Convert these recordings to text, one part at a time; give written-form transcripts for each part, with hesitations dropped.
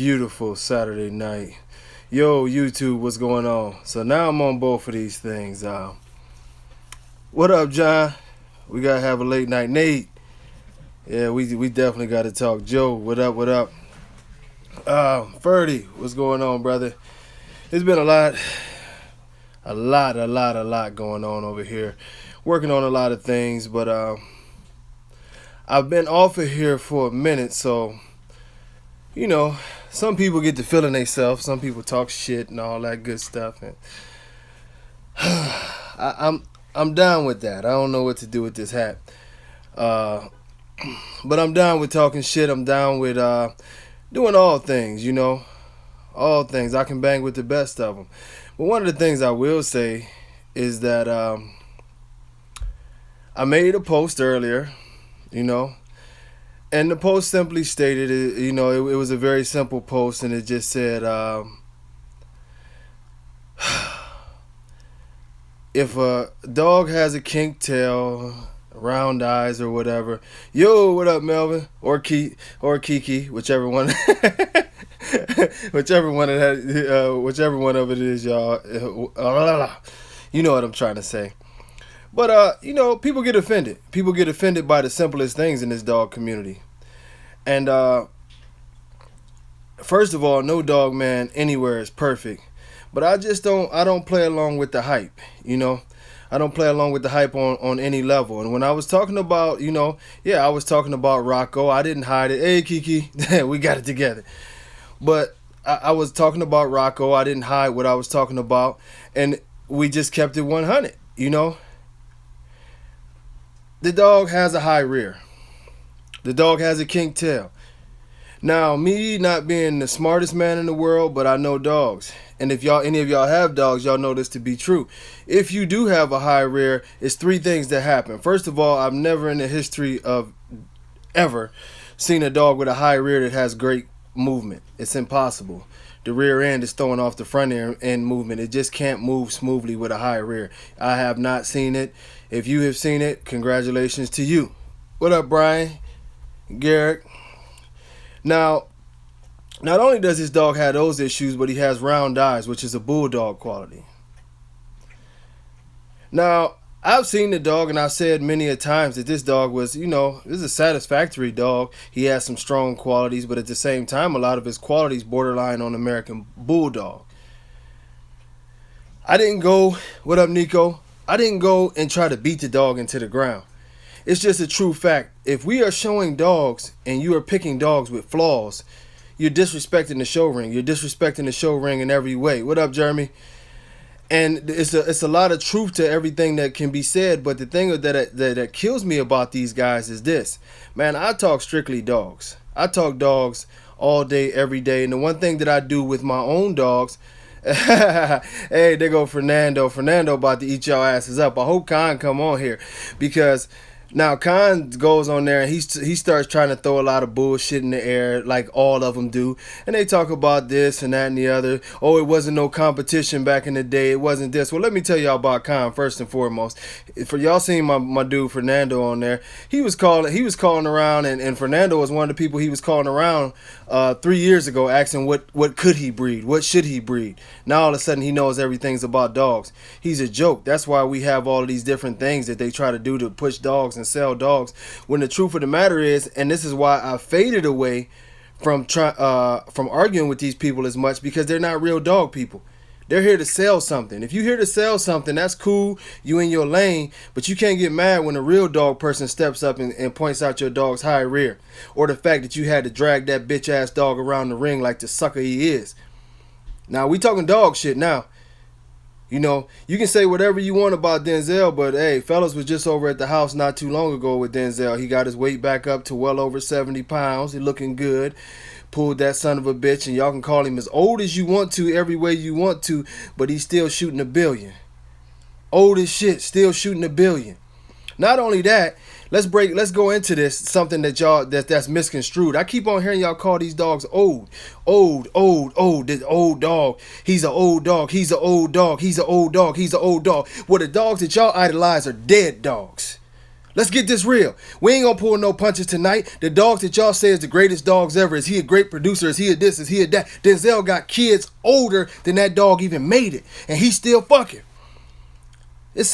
beautiful Saturday night. Yo, YouTube, what's going on? So now I'm on both of these things. What up, John? We gotta have a late night. Nate, yeah, we definitely gotta talk. Joe, what up? What up? Ferdy, what's going on, brother? It's been a lot going on over here. Working on a lot of things, but I've been off of here for a minute, so you know, some people get to feeling themselves. Some people talk shit and all that good stuff, and I'm down with that. I don't know what to do with this hat, but I'm down with talking shit. I'm down with doing all things. You know, all things. I can bang with the best of them. But one of the things I will say is that I made a post earlier. You know. And the post simply stated, it was a very simple post, and it just said, if a dog has a kink tail, round eyes, or whatever, yo, what up, Melvin, or Kiki, whichever one, whichever one of it is, y'all. You know what I'm trying to say. But, people get offended. People get offended by the simplest things in this dog community. And, first of all, no dog man anywhere is perfect. But I don't play along with the hype, you know. I don't play along with the hype on any level. And when I was talking about, I was talking about Rocco. I didn't hide it. Hey, Kiki, we got it together. But I was talking about Rocco. I didn't hide what I was talking about. And we just kept it 100, you know. The dog has a high rear. The dog has a kink tail. Now, me not being the smartest man in the world, but I know dogs. And if any of y'all have dogs, y'all know this to be true. If you do have a high rear, it's three things that happen. First of all, I've never in the history of ever seen a dog with a high rear that has great movement. It's impossible. The rear end is throwing off the front end movement. It just can't move smoothly with a high rear. I have not seen it. If you have seen it, congratulations to you. What up, Brian? Garrett? Now, not only does this dog have those issues, but he has round eyes, which is a bulldog quality. Now, I've seen the dog, and I've said many a times that this dog was, this is a satisfactory dog. He has some strong qualities, but at the same time, a lot of his qualities borderline on American Bulldog. What up, Nico? I didn't go and try to beat the dog into the ground. It's just a true fact. If we are showing dogs and you are picking dogs with flaws, you're disrespecting the show ring. You're disrespecting the show ring in every way. What up, Jeremy? And it's a lot of truth to everything that can be said, but the thing that kills me about these guys is this. Man, I talk strictly dogs. I talk dogs all day, every day. And the one thing that I do with my own dogs, hey, there go Fernando. Fernando about to eat y'all asses up. I hope Khan come on here, because now Khan goes on there and he starts trying to throw a lot of bullshit in the air like all of them do. And they talk about this and that and the other. Oh, it wasn't no competition back in the day. It wasn't this. Well, let me tell y'all about Khan first and foremost. For y'all seen my dude Fernando on there. He was calling around, and Fernando was one of the people he was calling around 3 years ago, asking what could he breed? What should he breed? Now all of a sudden he knows everything's about dogs. He's a joke. That's why we have all of these different things that they try to do to push dogs and sell dogs, when the truth of the matter is, and this is why I faded away from arguing with these people as much, because they're not real dog people. They're here to sell something. If you're here to sell something, that's cool. You in your lane, but you can't get mad when a real dog person steps up and points out your dog's high rear, or the fact that you had to drag that bitch ass dog around the ring like the sucker he is. Now we talking dog shit now. You can say whatever you want about Denzel, but hey, fellas was just over at the house not too long ago with Denzel. He got his weight back up to well over 70 pounds. He looking good. Pulled that son of a bitch, and y'all can call him as old as you want to, every way you want to, but he's still shooting $1 billion. Old as shit, still shooting $1 billion. Not only that, let's go into this, something that's misconstrued. I keep on hearing y'all call these dogs old, this old dog. He's an old dog. He's an old dog. He's an old dog. He's an old dog. Well, the dogs that y'all idolize are dead dogs. Let's get this real. We ain't gonna pull no punches tonight. The dogs that y'all say is the greatest dogs ever. Is he a great producer? Is he a this? Is he a that? Denzel got kids older than that dog even made it. And he's still fucking. It's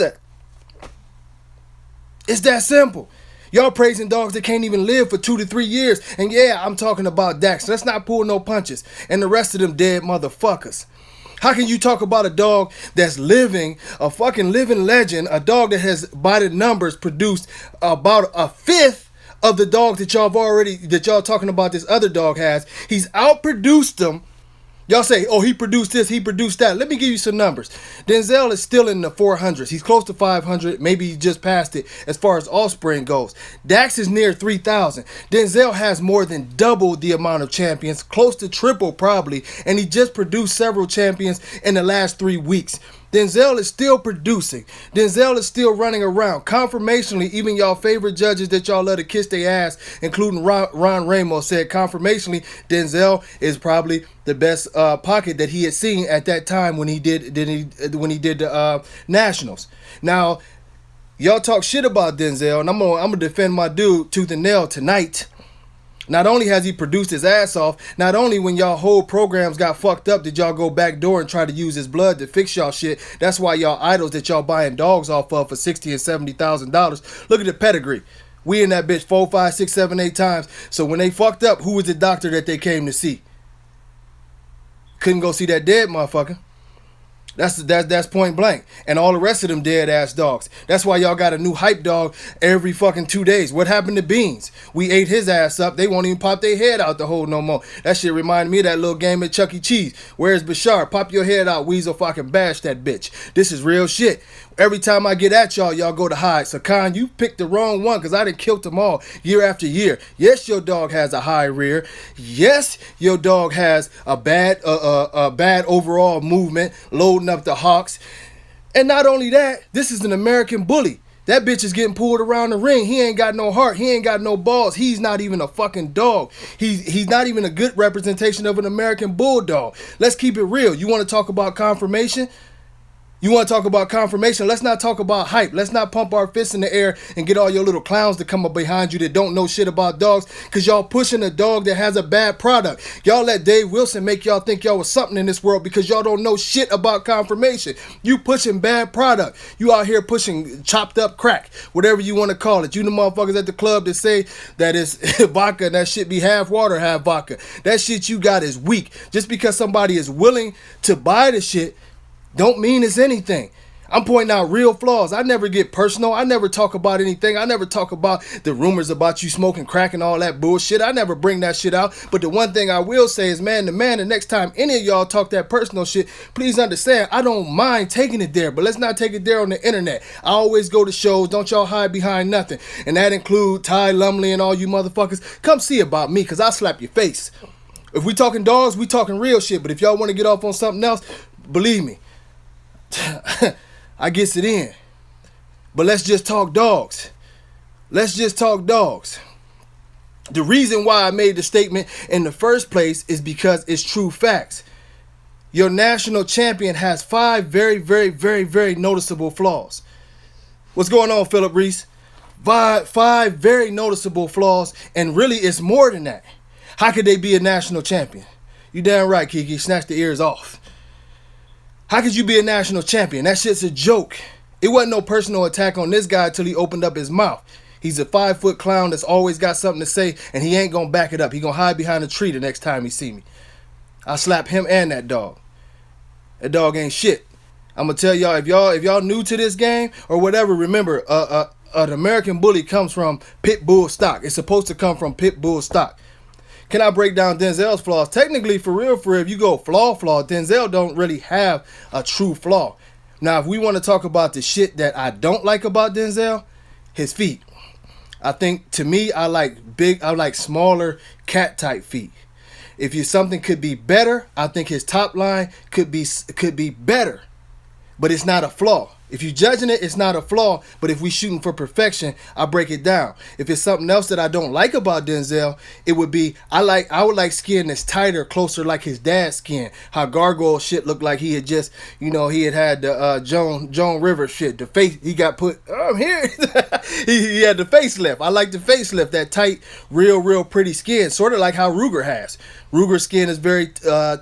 that simple. Y'all praising dogs that can't even live for 2 to 3 years. And yeah, I'm talking about Dax. Let's not pull no punches. And the rest of them dead motherfuckers. How can you talk about a dog that's living, a fucking living legend, a dog that has, by the numbers, produced about a fifth of the dogs that y'all talking about this other dog has? He's outproduced them. Y'all say, oh, he produced this, he produced that. Let me give you some numbers. Denzel is still in the 400s. He's close to 500. Maybe he just passed it as far as offspring goes. Dax is near 3,000. Denzel has more than double the amount of champions, close to triple probably, and he just produced several champions in the last 3 weeks. Denzel is still producing. Denzel is still running around. Confirmationally, even y'all favorite judges that y'all love to kiss their ass, including Ron Ramos, said confirmationally Denzel is probably the best pocket that he had seen at that time when he did the Nationals. Now, y'all talk shit about Denzel, and I'm gonna defend my dude tooth and nail tonight. Not only has he produced his ass off, not only when y'all whole programs got fucked up did y'all go back door and try to use his blood to fix y'all shit. That's why y'all idols that y'all buying dogs off of for $60,000 and $70,000. Look at the pedigree. We in that bitch 4, 5, 6, 7, 8 times. So when they fucked up, who was the doctor that they came to see? Couldn't go see that dead motherfucker. That's point blank. And all the rest of them dead ass dogs. That's why y'all got a new hype dog every fucking 2 days. What happened to Beans? We ate his ass up. They won't even pop their head out the hole no more. That shit reminded me of that little game at Chuck E. Cheese. Where's Bashar? Pop your head out, Weasel, fucking bash that bitch. This is real shit. Every time I get at y'all, y'all go to hide. So, Khan, you picked the wrong one because I done killed them all year after year. Yes, your dog has a high rear. Yes, your dog has a bad overall movement, loading up the hawks. And not only that, this is an American bully. That bitch is getting pulled around the ring. He ain't got no heart. He ain't got no balls. He's not even a fucking dog. He's not even a good representation of an American bulldog. Let's keep it real. You want to talk about confirmation? You want to talk about confirmation? Let's not talk about hype. Let's not pump our fists in the air and get all your little clowns to come up behind you that don't know shit about dogs because y'all pushing a dog that has a bad product. Y'all let Dave Wilson make y'all think y'all was something in this world because y'all don't know shit about confirmation. You pushing bad product. You out here pushing chopped up crack, whatever you want to call it. You the motherfuckers at the club that say that it's vodka and that shit be half water, half vodka. That shit you got is weak. Just because somebody is willing to buy the shit don't mean it's anything. I'm pointing out real flaws. I never get personal. I never talk about anything. I never talk about the rumors about you smoking crack and all that bullshit. I never bring that shit out. But the one thing I will say is, man, the next time any of y'all talk that personal shit, please understand, I don't mind taking it there, but let's not take it there on the internet. I always go to shows. Don't y'all hide behind nothing. And that include Ty Lumley and all you motherfuckers. Come see about me, because I'll slap your face. If we talking dogs, we talking real shit. But if y'all want to get off on something else, believe me, I gets it in. But let's just talk dogs. Let's just talk dogs. The reason why I made the statement in the first place is because it's true facts. Your national champion has 5 very, very, very, very noticeable flaws. What's going on, Philip Reese? 5 very noticeable flaws, and really it's more than that. How could they be a national champion? You damn right, Kiki. Snatch the ears off. How could you be a national champion? That shit's a joke. It wasn't no personal attack on this guy until he opened up his mouth. He's a 5-foot clown that's always got something to say, and he ain't gonna back it up. He gonna hide behind a tree the next time he see me. I'll slap him and that dog. That dog ain't shit. I'm gonna tell y'all, if y'all new to this game or whatever, remember, an American bully comes from pit bull stock. It's supposed to come from pit bull stock. Can I break down Denzel's flaws? Technically, for real, if you go flaw, Denzel don't really have a true flaw. Now, if we want to talk about the shit that I don't like about Denzel, his feet. I think, to me, I like smaller cat type feet. If something could be better, I think his top line could be better. But it's not a flaw. If you judging it, it's not a flaw. But if we shooting for perfection, I break it down. If it's something else that I don't like about Denzel, it would be I would like skin that's tighter, closer like his dad's skin. How Gargoyle shit looked like he had just, he had the Joan Rivers shit. The face he got put. Oh, I'm here. he had the facelift. I like the facelift. That tight, real pretty skin, sort of like how Ruger has. Ruger's skin is very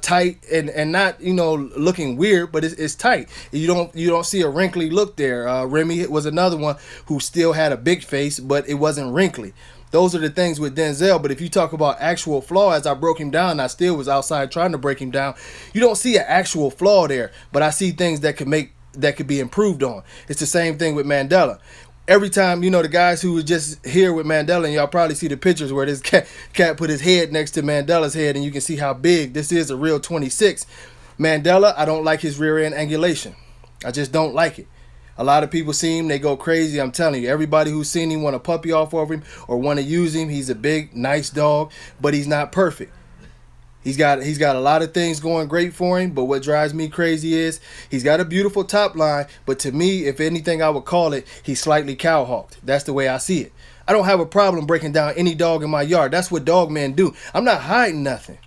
tight and not looking weird, but it's tight. You don't see a wrinkly look there. Remy was another one who still had a big face, but it wasn't wrinkly. Those are the things with Denzel. But if you talk about actual flaw, as I broke him down, I still was outside trying to break him down. You don't see an actual flaw there, but I see things that could be improved on. It's the same thing with Mandela. Every time, the guys who was just here with Mandela, and y'all probably see the pictures where this cat put his head next to Mandela's head, and you can see how big this is, a real 26. Mandela, I don't like his rear end angulation. I just don't like it. A lot of people see him, they go crazy. I'm telling you, everybody who's seen him want a puppy off of him or want to use him. He's a big, nice dog, but he's not perfect. He's got a lot of things going great for him, but what drives me crazy is he's got a beautiful top line, but to me, if anything, I would call it he's slightly cowhawked. That's the way I see it. I don't have a problem breaking down any dog in my yard. That's what dog men do. I'm not hiding nothing.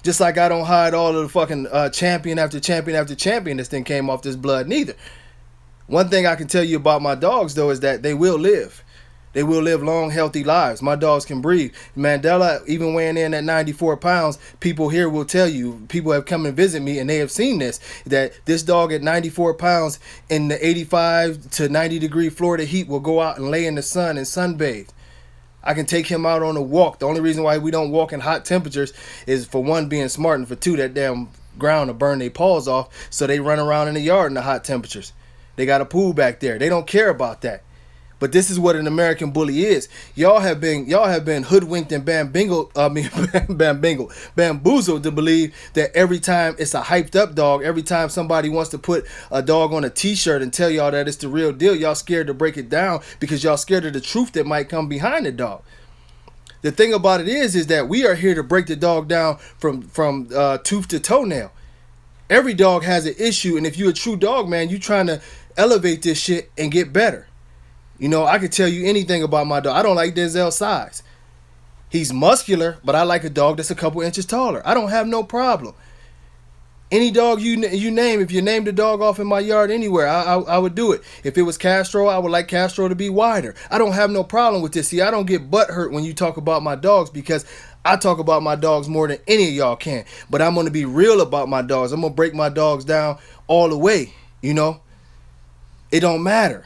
Just like I don't hide all of the fucking champion after champion after champion this thing came off this blood neither. One thing I can tell you about my dogs, though, is that they will live. They will live long, healthy lives. My dogs can breathe. Mandela, even weighing in at 94 pounds, people here will tell you, people have come and visit me and they have seen this, that this dog at 94 pounds in the 85 to 90 degree Florida heat will go out and lay in the sun and sunbathe. I can take him out on a walk. The only reason why we don't walk in hot temperatures is, for one, being smart, and for two, that damn ground will burn their paws off, so they run around in the yard in the hot temperatures. They got a pool back there. They don't care about that. But this is what an American bully is. Y'all have been hoodwinked and bamboozled to believe that every time it's a hyped up dog, every time somebody wants to put a dog on a t-shirt and tell y'all that it's the real deal, y'all scared to break it down because y'all scared of the truth that might come behind the dog. The thing about it is that we are here to break the dog down from tooth to toenail. Every dog has an issue, and if you're a true dog man, you trying to elevate this shit and get better. I could tell you anything about my dog. I don't like Denzel's size. He's muscular, but I like a dog that's a couple inches taller. I don't have no problem. Any dog you name, if you named a dog off in my yard anywhere, I would do it. If it was Castro, I would like Castro to be wider. I don't have no problem with this. See, I don't get butthurt when you talk about my dogs because I talk about my dogs more than any of y'all can. But I'm going to be real about my dogs. I'm going to break my dogs down all the way, It don't matter.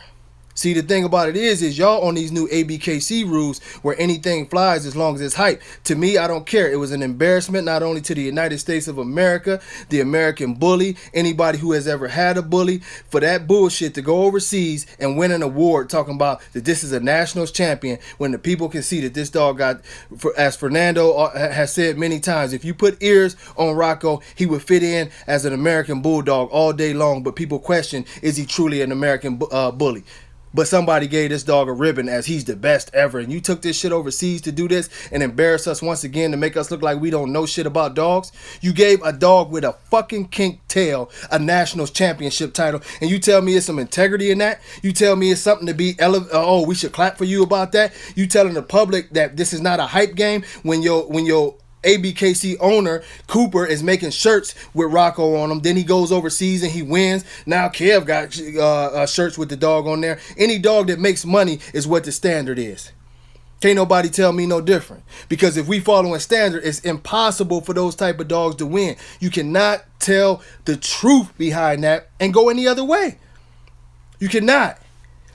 See, the thing about it is y'all on these new ABKC rules where anything flies as long as it's hype. To me, I don't care. It was an embarrassment not only to the United States of America, the American bully, anybody who has ever had a bully, for that bullshit to go overseas and win an award talking about that this is a nationals champion when the people can see that this dog got, as Fernando has said many times, if you put ears on Rocco, he would fit in as an American bulldog all day long, but people question, is he truly an American bully? But somebody gave this dog a ribbon as he's the best ever. And you took this shit overseas to do this and embarrass us once again to make us look like we don't know shit about dogs. You gave a dog with a fucking kink tail a nationals championship title. And you tell me it's some integrity in that? You tell me it's something to be, we should clap for you about that? You telling the public that this is not a hype game when your ABKC owner Cooper is making shirts with Rocco on them. Then he goes overseas and he wins. Now Kev got shirts with the dog on there. Any dog that makes money is what the standard is. Can't nobody tell me no different. Because if we following standard, it's impossible for those type of dogs to win. You cannot tell the truth behind that and go any other way. You cannot.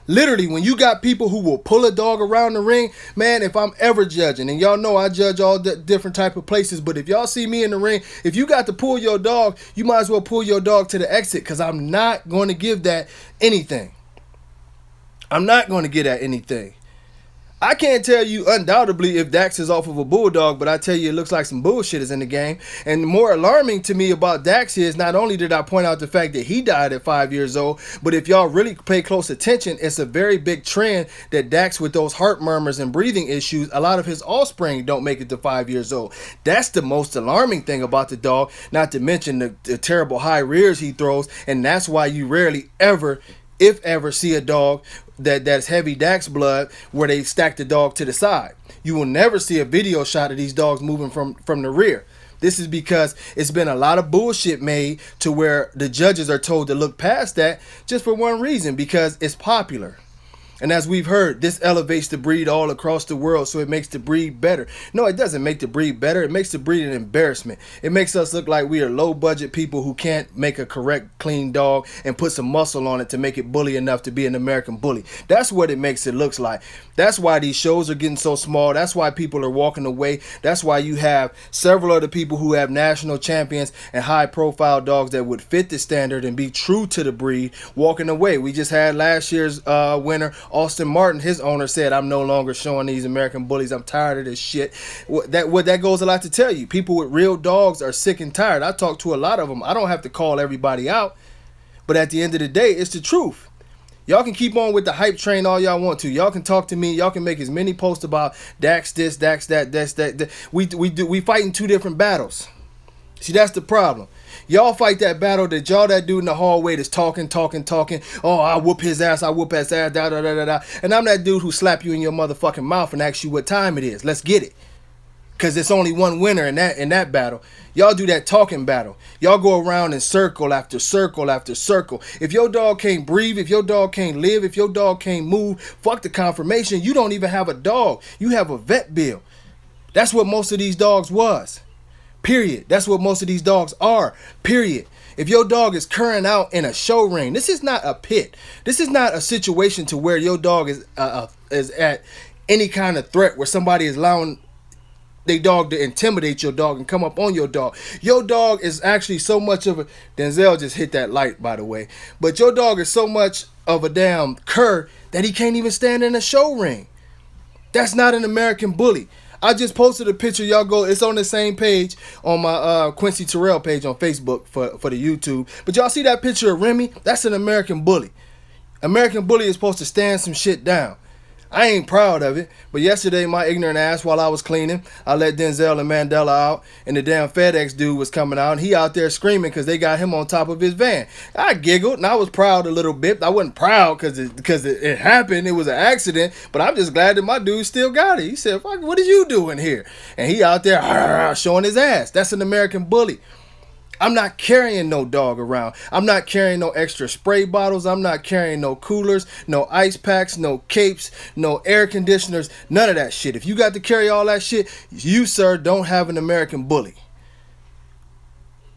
Literally, when you got people who will pull a dog around the ring, man, if I'm ever judging, and y'all know I judge all the different type of places, but if y'all see me in the ring, if you got to pull your dog, you might as well pull your dog to the exit because I'm not going to give that anything. I'm not going to get at anything. I can't tell you undoubtedly if Dax is off of a bulldog, but I tell you it looks like some bullshit is in the game. And more alarming to me about Dax is not only did I point out the fact that he died at 5 years old, but if y'all really pay close attention, it's a very big trend that Dax, with those heart murmurs and breathing issues, a lot of his offspring don't make it to 5 years old. That's the most alarming thing about the dog, not to mention the terrible high rears he throws, and that's why you rarely ever if ever, see a dog that's heavy Dax blood where they stack the dog to the side. You will never see a video shot of these dogs moving from the rear. This is because it's been a lot of bullshit made to where the judges are told to look past that just for one reason, because it's popular. And as we've heard, this elevates the breed all across the world, so it makes the breed better. No, it doesn't make the breed better. It makes the breed an embarrassment. It makes us look like we are low-budget people who can't make a correct, clean dog and put some muscle on it to make it bully enough to be an American bully. That's what it makes it look like. That's why these shows are getting so small. That's why people are walking away. That's why you have several other people who have national champions and high-profile dogs that would fit the standard and be true to the breed walking away. We just had last year's winner, Austin Martin. His owner said, "I'm no longer showing these American bullies. I'm tired of this shit." That goes a lot to tell you. People with real dogs are sick and tired. I talk to a lot of them. I don't have to call everybody out, but at the end of the day, it's the truth. Y'all can keep on with the hype train all y'all want to. Y'all can talk to me. Y'all can make as many posts about Dax this, Dax that, that. We fighting two different battles. See, that's the problem. Y'all fight that battle that y'all that dude in the hallway that's talking. Oh, I whoop his ass, I whoop his ass, da da da da da. And I'm that dude who slap you in your motherfucking mouth and ask you what time it is. Let's get it. Cause it's only one winner in that battle. Y'all do that talking battle. Y'all go around in circle after circle after circle. If your dog can't breathe, if your dog can't live, if your dog can't move, fuck the confirmation. You don't even have a dog. You have a vet bill. That's what most of these dogs was. Period. That's what most of these dogs are. Period. If your dog is curring out in a show ring, this is not a pit. This is not a situation to where your dog is at any kind of threat where somebody is allowing they dog to intimidate your dog and come up on your dog. Your dog is actually so much of a... Denzel just hit that light, by the way. But your dog is so much of a damn cur that he can't even stand in a show ring. That's not an American bully. I just posted a picture. Y'all go... It's on the same page on my Quincy Terrell page on Facebook for the YouTube. But y'all see that picture of Remy? That's an American bully. American bully is supposed to stand some shit down. I ain't proud of it, but yesterday my ignorant ass, while I was cleaning, I let Denzel and Mandela out, and the damn FedEx dude was coming out, and he out there screaming because they got him on top of his van. I giggled, and I was proud a little bit. I wasn't proud because it happened. It was an accident, but I'm just glad that my dude still got it. He said, "Fuck, what are you doing here?" And he out there showing his ass. That's an American bully. I'm not carrying no dog around. I'm not carrying no extra spray bottles. I'm not carrying no coolers, no ice packs, no capes, no air conditioners, none of that shit. If you got to carry all that shit, you, sir, don't have an American bully.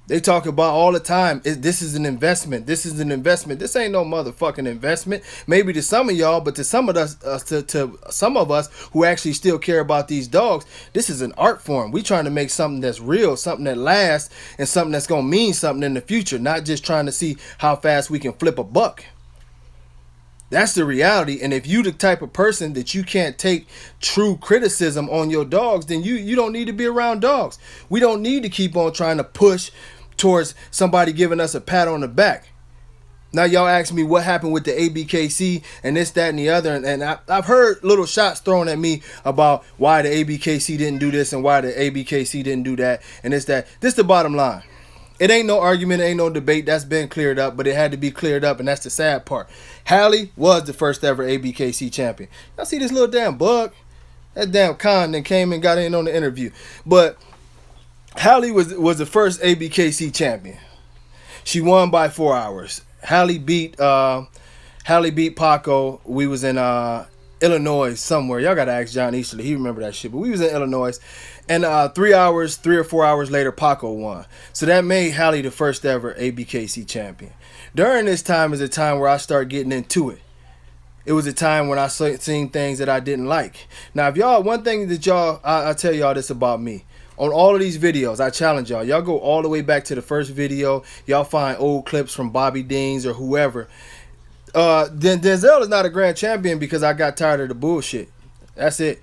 They talk about all the time, this is an investment. This is an investment. This ain't no motherfucking investment. Maybe to some of y'all, but to some of us, to some of us who actually still care about these dogs, this is an art form. We trying to make something that's real, something that lasts, and something that's gonna mean something in the future. Not just trying to see how fast we can flip a buck. That's the reality. And if you the type of person that you can't take true criticism on your dogs, then you don't need to be around dogs. We don't need to keep on trying to push towards somebody giving us a pat on the back. Now y'all ask me what happened with the ABKC and this, that, and the other, and I've heard little shots thrown at me about why the ABKC didn't do this and why the ABKC didn't do that and this, that. This is the bottom line. It ain't no argument, it ain't no debate. That's been cleared up, but it had to be cleared up, and that's the sad part. Hallie was the first ever ABKC champion. Y'all see this little damn bug? That damn con that came and got in on the interview. But Hallie was the first ABKC champion. She won by 4 hours. Hallie beat Paco. We was in Illinois somewhere. Y'all gotta ask John Easterly. He remember that shit. But we was in Illinois. And 3 or 4 hours later, Paco won. So that made Hallie the first ever ABKC champion. During this time is a time where I started getting into it. It was a time when I seen things that I didn't like. Now, if y'all, one thing that y'all, I tell y'all this about me. On all of these videos, I challenge y'all. Y'all go all the way back to the first video. Y'all find old clips from Bobby Deans or whoever. Denzel is not a grand champion because I got tired of the bullshit. That's it.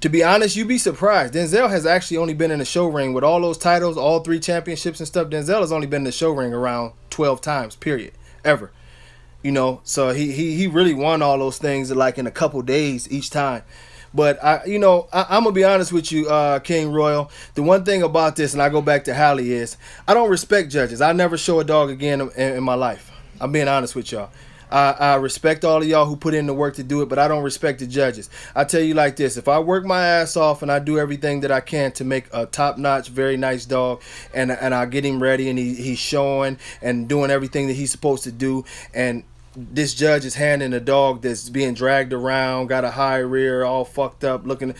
To be honest, you'd be surprised. Denzel has actually only been in the show ring with all those titles, all 3 championships and stuff. Denzel has only been in the show ring around 12 times, period, ever. You know, so he really won all those things like in a couple days each time. But I'm gonna be honest with you, King Royal. The one thing about this, and I go back to Hallie, is I don't respect judges. I never show a dog again in my life. I'm being honest with y'all. I respect all of y'all who put in the work to do it, but I don't respect the judges. I tell you like this: if I work my ass off and I do everything that I can to make a top-notch, very nice dog, and I get him ready and he's showing and doing everything that he's supposed to do, and this judge is handing a dog that's being dragged around, got a high rear, all fucked up, looking,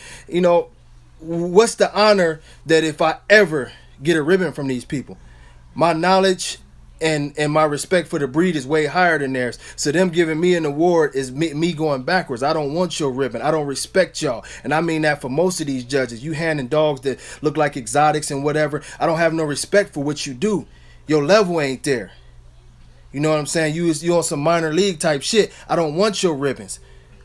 what's the honor that if I ever get a ribbon from these people? My knowledge and my respect for the breed is way higher than theirs. So them giving me an award is me going backwards. I don't want your ribbon. I don't respect y'all. And I mean that for most of these judges. You handing dogs that look like exotics and whatever. I don't have no respect for what you do. Your level ain't there. You know what I'm saying? You on some minor league type shit. I don't want your ribbons.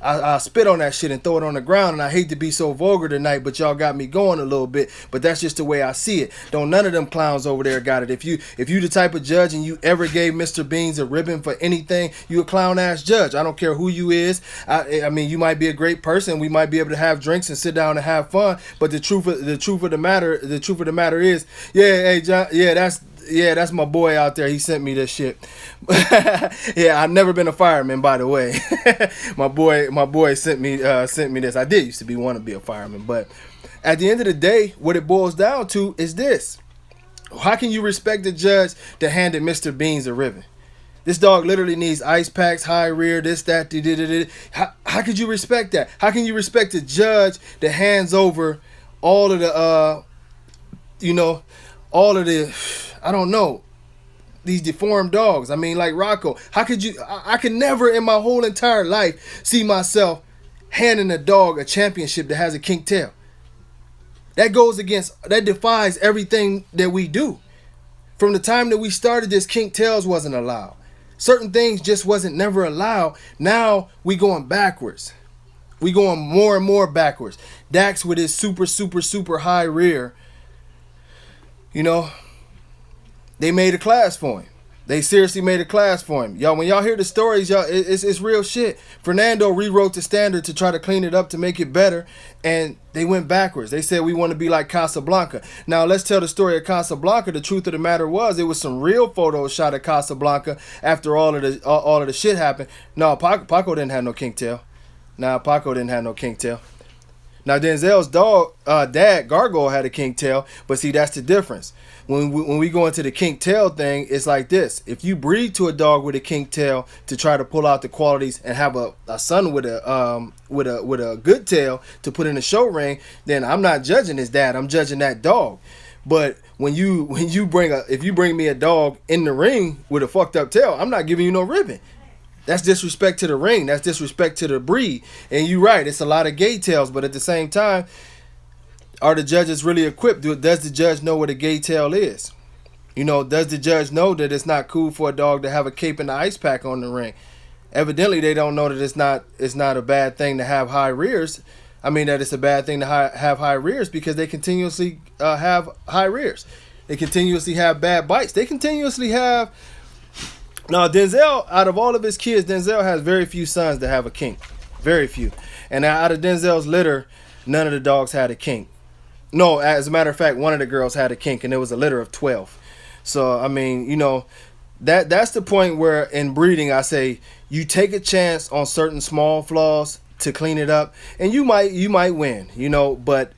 I spit on that shit and throw it on the ground, and I hate to be so vulgar tonight, but y'all got me going a little bit. But that's just the way I see it. Don't none of them clowns over there got it. If you the type of judge and you ever gave Mr. Beans a ribbon for anything, you a clown ass judge. I don't care who you is. I mean, you might be a great person. We might be able to have drinks and sit down and have fun. But the truth of the matter is, hey John, that's my boy out there. He sent me this shit. Yeah, I've never been a fireman, by the way. my boy sent me this. I did used to want to be a fireman, but at the end of the day, what it boils down to is this: how can you respect the judge that handed Mr. Beans a ribbon? This dog literally needs ice packs, high rear, this, that, how could you respect that? How can you respect the judge that hands over all of the all of the, I don't know, these deformed dogs? I mean, like Rocco. How could you? I could never in my whole entire life see myself handing a dog a championship that has a kink tail. That defies everything that we do. From the time that we started this, kink tails wasn't allowed. Certain things just wasn't never allowed. Now we going backwards. We going more and more backwards. Dax with his super, super, super high rear. They made a class for him. They seriously made a class for him. Y'all, when y'all hear the stories, y'all, it's real shit. Fernando rewrote the standard to try to clean it up to make it better, and they went backwards. They said we want to be like Casablanca. Now, let's tell the story of Casablanca. The truth of the matter was, it was some real photos shot of Casablanca after all of the shit happened. No, Paco didn't have no kink tail. Now Denzel's dad, Gargoyle, had a kink tail, but see, that's the difference. When we go into the kink tail thing, it's like this: if you breed to a dog with a kink tail to try to pull out the qualities and have a son with a good tail to put in a show ring, then I'm not judging his dad. I'm judging that dog. But if you bring me a dog in the ring with a fucked up tail, I'm not giving you no ribbon. That's disrespect to the ring. That's disrespect to the breed. And you're right, it's a lot of gay tails, but at the same time, are the judges really equipped? Does the judge know what a gay tail is? Does the judge know that it's not cool for a dog to have a cape and an ice pack on the ring? Evidently, they don't know that it's not a bad thing to have high rears. I mean, that it's a bad thing to have high rears because they continuously have high rears. They continuously have bad bites. They continuously have... Now, Denzel, out of all of his kids, Denzel has very few sons that have a kink. Very few. And out of Denzel's litter, none of the dogs had a kink. No, as a matter of fact, one of the girls had a kink, and it was a litter of 12. So, I mean, that's the point where in breeding, I say, you take a chance on certain small flaws to clean it up, and you might win, but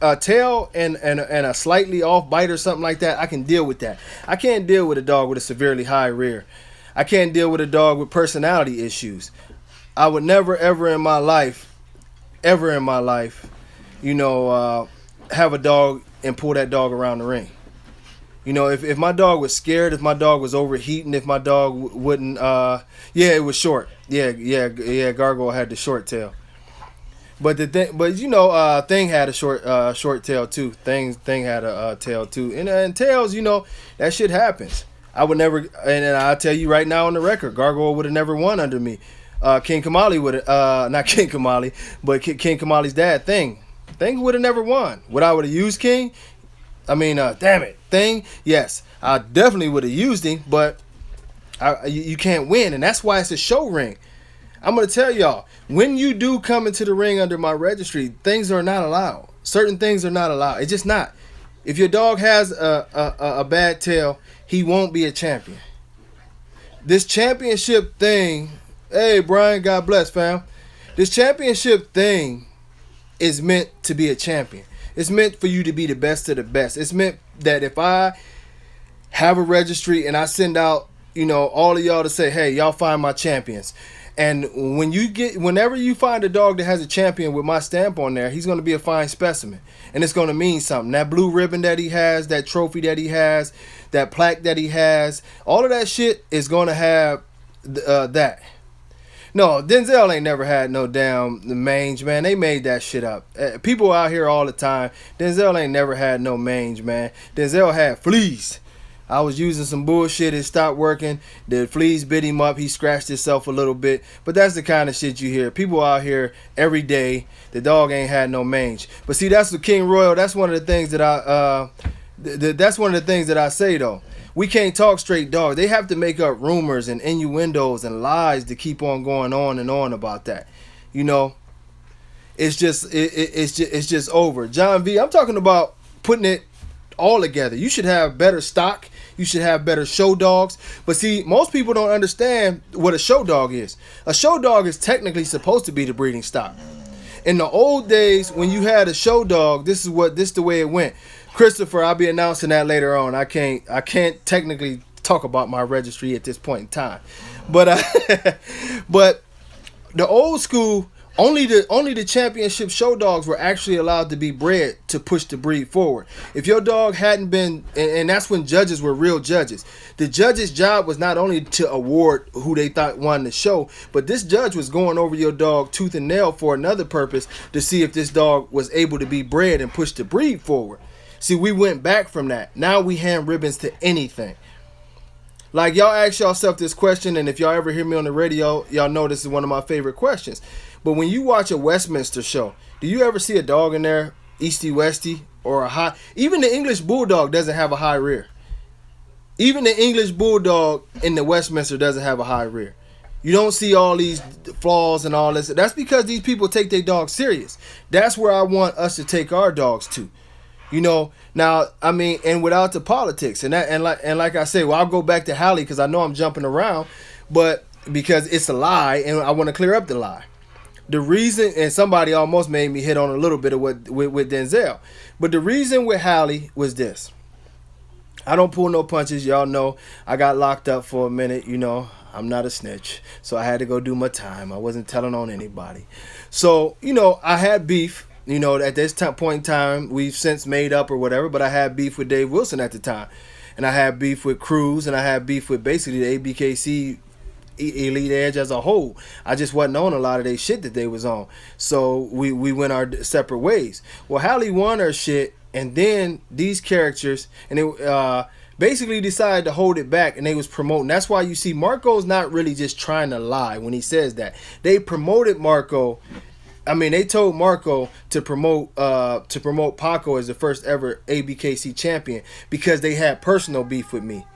a tail and a slightly off bite or something like that, I can deal with that. I can't deal with a dog with a severely high rear. I can't deal with a dog with personality issues. I would never, ever in my life, have a dog and pull that dog around the ring. If my dog was scared, if my dog was overheating, if my dog wouldn't, it was short. Gargoyle had the short tail. But Thing had a short tail too. Thing had a tail too. And tails, that shit happens. I would never, and I'll tell you right now on the record, Gargoyle would have never won under me. King Kamali would have, not King Kamali, but King Kamali's dad, Thing would have never won. Would I would have used King? I mean, damn it, Thing, yes, I definitely would have used him, but you can't win, and that's why it's a show ring. I'm going to tell y'all, when you do come into the ring under my registry, things are not allowed. Certain things are not allowed. It's just not. If your dog has a bad tail, he won't be a champion. This championship thing, hey Brian, God bless, fam. This championship thing is meant to be a champion. It's meant for you to be the best of the best. It's meant that if I have a registry and I send out, all of y'all to say, hey, y'all find my champions. And whenever you find a dog that has a champion with my stamp on there, he's going to be a fine specimen. And it's going to mean something. That blue ribbon that he has, that trophy that he has, that plaque that he has, all of that shit is going to have that. No, Denzel ain't never had no damn mange, man. They made that shit up. People out here all the time. Denzel ain't never had no mange, man. Denzel had fleas. I was using some bullshit. It stopped working. The fleas bit him up. He scratched himself a little bit. But that's the kind of shit you hear. People out here every day. The dog ain't had no mange. But see, that's the King Royal. That's one of the things that that's one of the things that I say though. We can't talk straight dog. They have to make up rumors and innuendos and lies to keep on going on and on about that. It's just over. John V, I'm talking about putting it all together. You should have better stock. You should have better show dogs. But see, most people don't understand what a show dog is. A show dog is technically supposed to be the breeding stock. In the old days, when you had a show dog, this is the way it went. Christopher, I'll be announcing that later on. I can't technically talk about my registry at this point in time. But but the old school, only the championship show dogs were actually allowed to be bred to push the breed forward. If your dog hadn't been, and that's when judges were real judges. The judge's job was not only to award who they thought won the show, but this judge was going over your dog tooth and nail for another purpose to see if this dog was able to be bred and push the breed forward. See, we went back from that. Now we hand ribbons to anything. Like, y'all ask yourself this question, and if y'all ever hear me on the radio, y'all know this is one of my favorite questions. But when you watch a Westminster show, do you ever see a dog in there, Easty Westy, or a high? Even the English Bulldog doesn't have a high rear. Even the English Bulldog in the Westminster doesn't have a high rear. You don't see all these flaws and all this. That's because these people take their dogs serious. That's where I want us to take our dogs to. Now, I mean, and without the politics and like I say, well, I'll go back to Hallie because I know I'm jumping around, but because it's a lie and I want to clear up the lie. The reason, and somebody almost made me hit on a little bit of with Denzel, but the reason with Hallie was this. I don't pull no punches. Y'all know I got locked up for a minute. I'm not a snitch, so I had to go do my time. I wasn't telling on anybody. So, I had beef. At this point in time, we've since made up or whatever, but I had beef with Dave Wilson at the time. And I had beef with Cruz, and I had beef with basically the ABKC Elite Edge as a whole. I just wasn't on a lot of their shit that they was on. So we went our separate ways. Well, Hallie won her shit, and then these characters, and they basically decided to hold it back, and they was promoting. That's why you see Marco's not really just trying to lie when he says that. They promoted Marco. I mean, they told Marco to promote Paco as the first ever ABKC champion because they had personal beef with me.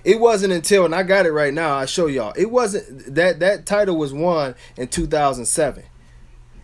It wasn't until, and I got it right now, I'll show y'all. It wasn't, that title was won in 2007.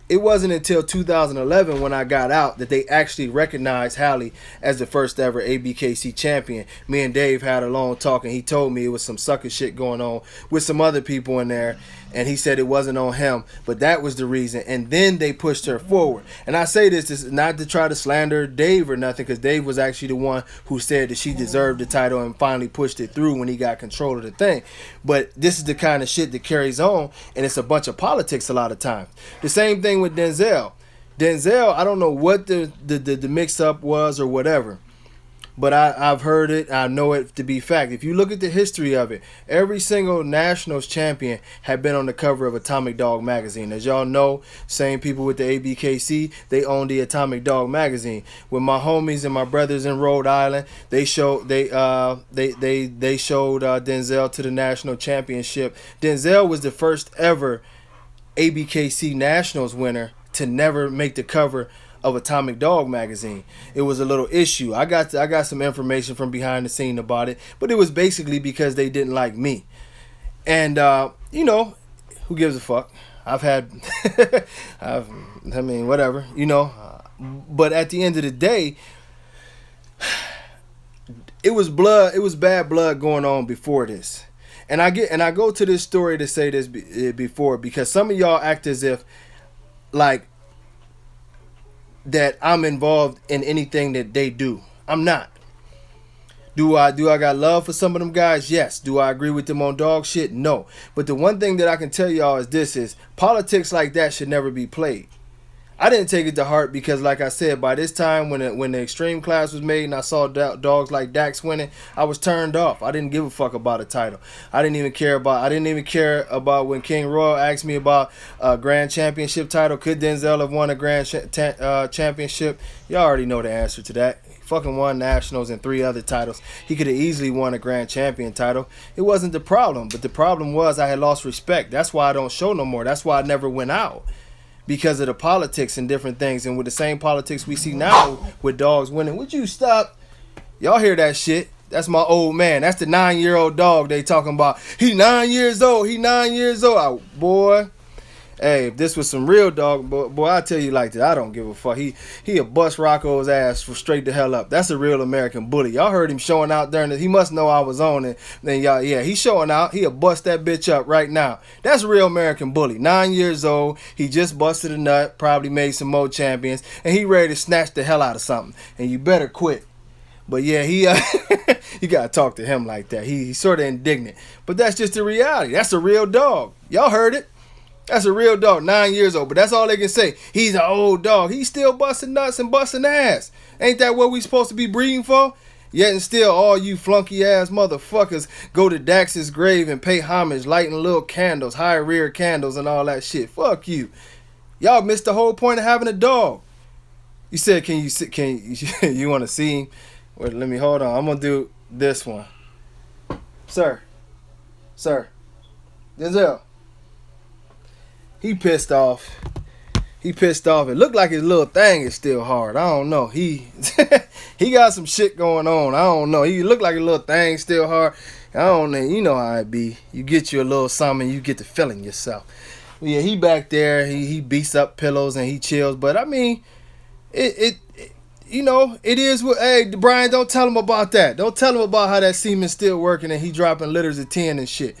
It wasn't until 2011 when I got out that they actually recognized Hallie as the first ever ABKC champion. Me and Dave had a long talk, and he told me it was some sucker shit going on with some other people in there, and he said it wasn't on him, but that was the reason. And then they pushed her forward. And I say this is not to try to slander Dave or nothing, because Dave was actually the one who said that she deserved the title and finally pushed it through when he got control of the thing. But this is the kind of shit that carries on, and it's a bunch of politics a lot of times. The same thing with Denzel. I don't know what the mix-up was or whatever, but I've heard it. I know it to be fact. If you look at the history of it, every single Nationals champion had been on the cover of Atomic Dog magazine. As y'all know, same people with the ABKC, they own the Atomic Dog magazine. With my homies and my brothers in Rhode Island, they showed Denzel to the national championship. Denzel was the first ever ABKC Nationals winner to never make the cover of Atomic Dog magazine. It was a little issue. I got some information from behind the scene about it, but it was basically because they didn't like me. And who gives a fuck? Whatever, but at the end of the day, it was bad blood going on before this. And I go to this story to say this before, because some of y'all act as if like that I'm involved in anything that they do. I'm not. Do I got love for some of them guys? Yes. Do I agree with them on dog shit? No. But the one thing that I can tell y'all is this: is politics like that should never be played. I didn't take it to heart because, like I said, by this time when the extreme class was made and I saw dogs like Dax winning, I was turned off. I didn't give a fuck about a title. I didn't even care about when King Royal asked me about a grand championship title. Could Denzel have won a grand championship? Y'all already know the answer to that. He fucking won nationals and 3 other titles. He could have easily won a grand champion title. It wasn't the problem, but the problem was I had lost respect. That's why I don't show no more. That's why I never went out. Because of the politics and different things. And with the same politics we see now with dogs winning. Would you stop? Y'all hear that shit? That's my old man. That's the 9-year-old dog they talking about. He 9 years old. He 9 years old. Boy. Hey, if this was some real dog, boy, I tell you like that. I don't give a fuck. He'll bust Rocco's ass for straight the hell up. That's a real American bully. Y'all heard him showing out during this. He must know I was on it. Then y'all, yeah, he's showing out. He'll bust that bitch up right now. That's a real American bully. 9 years old. He just busted a nut. Probably made some more champions. And he ready to snatch the hell out of something. And you better quit. But yeah, you gotta talk to him like that. He's sort of indignant. But that's just the reality. That's a real dog. Y'all heard it. That's a real dog, 9 years old. But that's all they can say. He's an old dog. He's still busting nuts and busting ass. Ain't that what we supposed to be breeding for? Yet and still, all you flunky ass motherfuckers go to Dax's grave and pay homage, lighting little candles, high rear candles and all that shit. Fuck you. Y'all missed the whole point of having a dog. You said, can you want to see him? Wait, let me, hold on. I'm going to do this one. Sir. Denzel. He pissed off. It looked like his little thing is still hard. I don't know. He got some shit going on. I don't know. He looked like a little thing still hard. I don't know. You know how it be. You get you a little something, you get to feeling yourself. Yeah, he back there. He beats up pillows and he chills. But I mean, it is what. Hey, Brian, don't tell him about that. Don't tell him about how that semen's still working and he dropping litters of 10 and shit.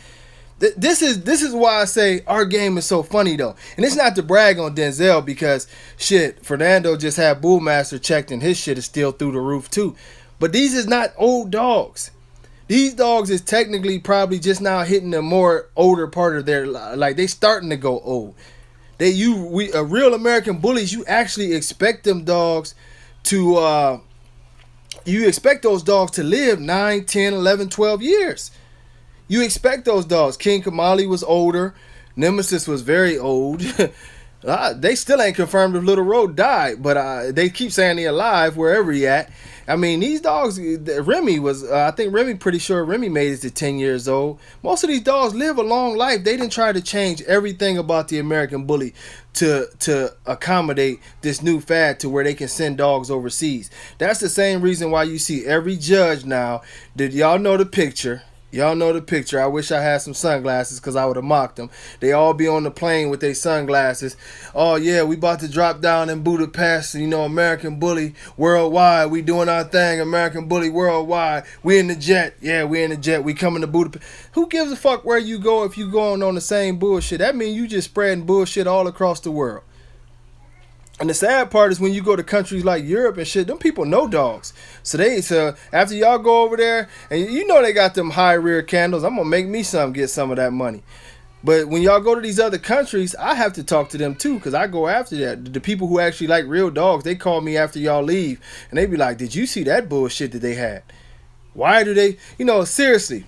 This is why I say our game is so funny though. And it's not to brag on Denzel because shit, Fernando just had Bullmaster checked and his shit is still through the roof too. But these is not old dogs. These dogs is technically probably just now hitting the more older part of their life. Like they starting to go old. Real American bullies, you actually expect them dogs to you expect those dogs to live 9, 10, 11, 12 years. You expect those dogs. King Kamali was older. Nemesis was very old. They still ain't confirmed if Little Road died, but they keep saying he alive wherever he at. I mean, these dogs, Remy was, I think pretty sure Remy made it to 10 years old. Most of these dogs live a long life. They didn't try to change everything about the American bully to accommodate this new fad to where they can send dogs overseas. That's the same reason why you see every judge now. Did y'all know the picture? Y'all know the picture. I wish I had some sunglasses because I would have mocked them. They all be on the plane with their sunglasses. Oh, yeah, we about to drop down in Budapest. You know, American Bully worldwide. We doing our thing. American Bully worldwide. We in the jet. Yeah, we in the jet. We coming to Budapest. Who gives a fuck where you go if you going on the same bullshit? That means you just spreading bullshit all across the world. And the sad part is when you go to countries like Europe and shit, them people know dogs. So after y'all go over there, and you know they got them high rear candles, I'm going to make me get some of that money. But when y'all go to these other countries, I have to talk to them too, because I go after that. The people who actually like real dogs, they call me after y'all leave, and they be like, did you see that bullshit that they had? Why do they, seriously.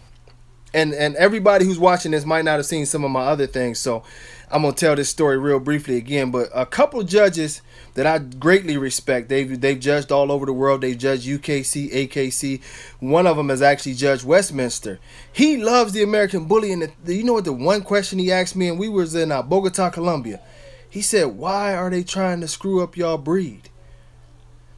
And everybody who's watching this might not have seen some of my other things, so I'm going to tell this story real briefly again. But a couple judges that I greatly respect, they've judged all over the world. They've judged UKC, AKC. One of them has actually judged Westminster. He loves the American Bully. And you know what the one question he asked me? And we was in Bogota, Colombia. He said, why are they trying to screw up y'all breed?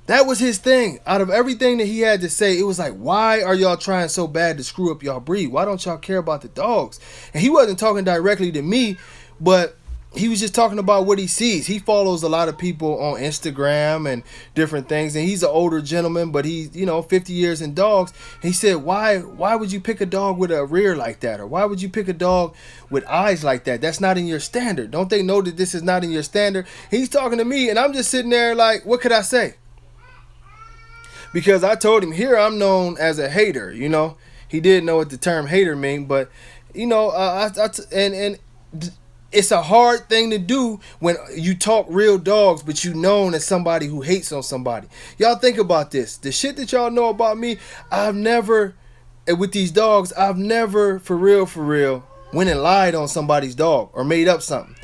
That was his thing. Out of everything that he had to say, it was like, why are y'all trying so bad to screw up y'all breed? Why don't y'all care about the dogs? And he wasn't talking directly to me, but he was just talking about what he sees. He follows a lot of people on Instagram and different things, and he's an older gentleman, but he's 50 years in dogs. He said, why would you pick a dog with a rear like that, or why would you pick a dog with eyes like that? That's not in your standard. Don't they know that this is not in your standard? He's talking to me, and I'm just sitting there like, what could I say? Because I told him, here I'm known as a hater. He didn't know what the term hater mean, but and it's a hard thing to do when you talk real dogs, but you known as somebody who hates on somebody. Y'all think about this. The shit that y'all know about me, with these dogs, I've never, for real, went and lied on somebody's dog or made up something.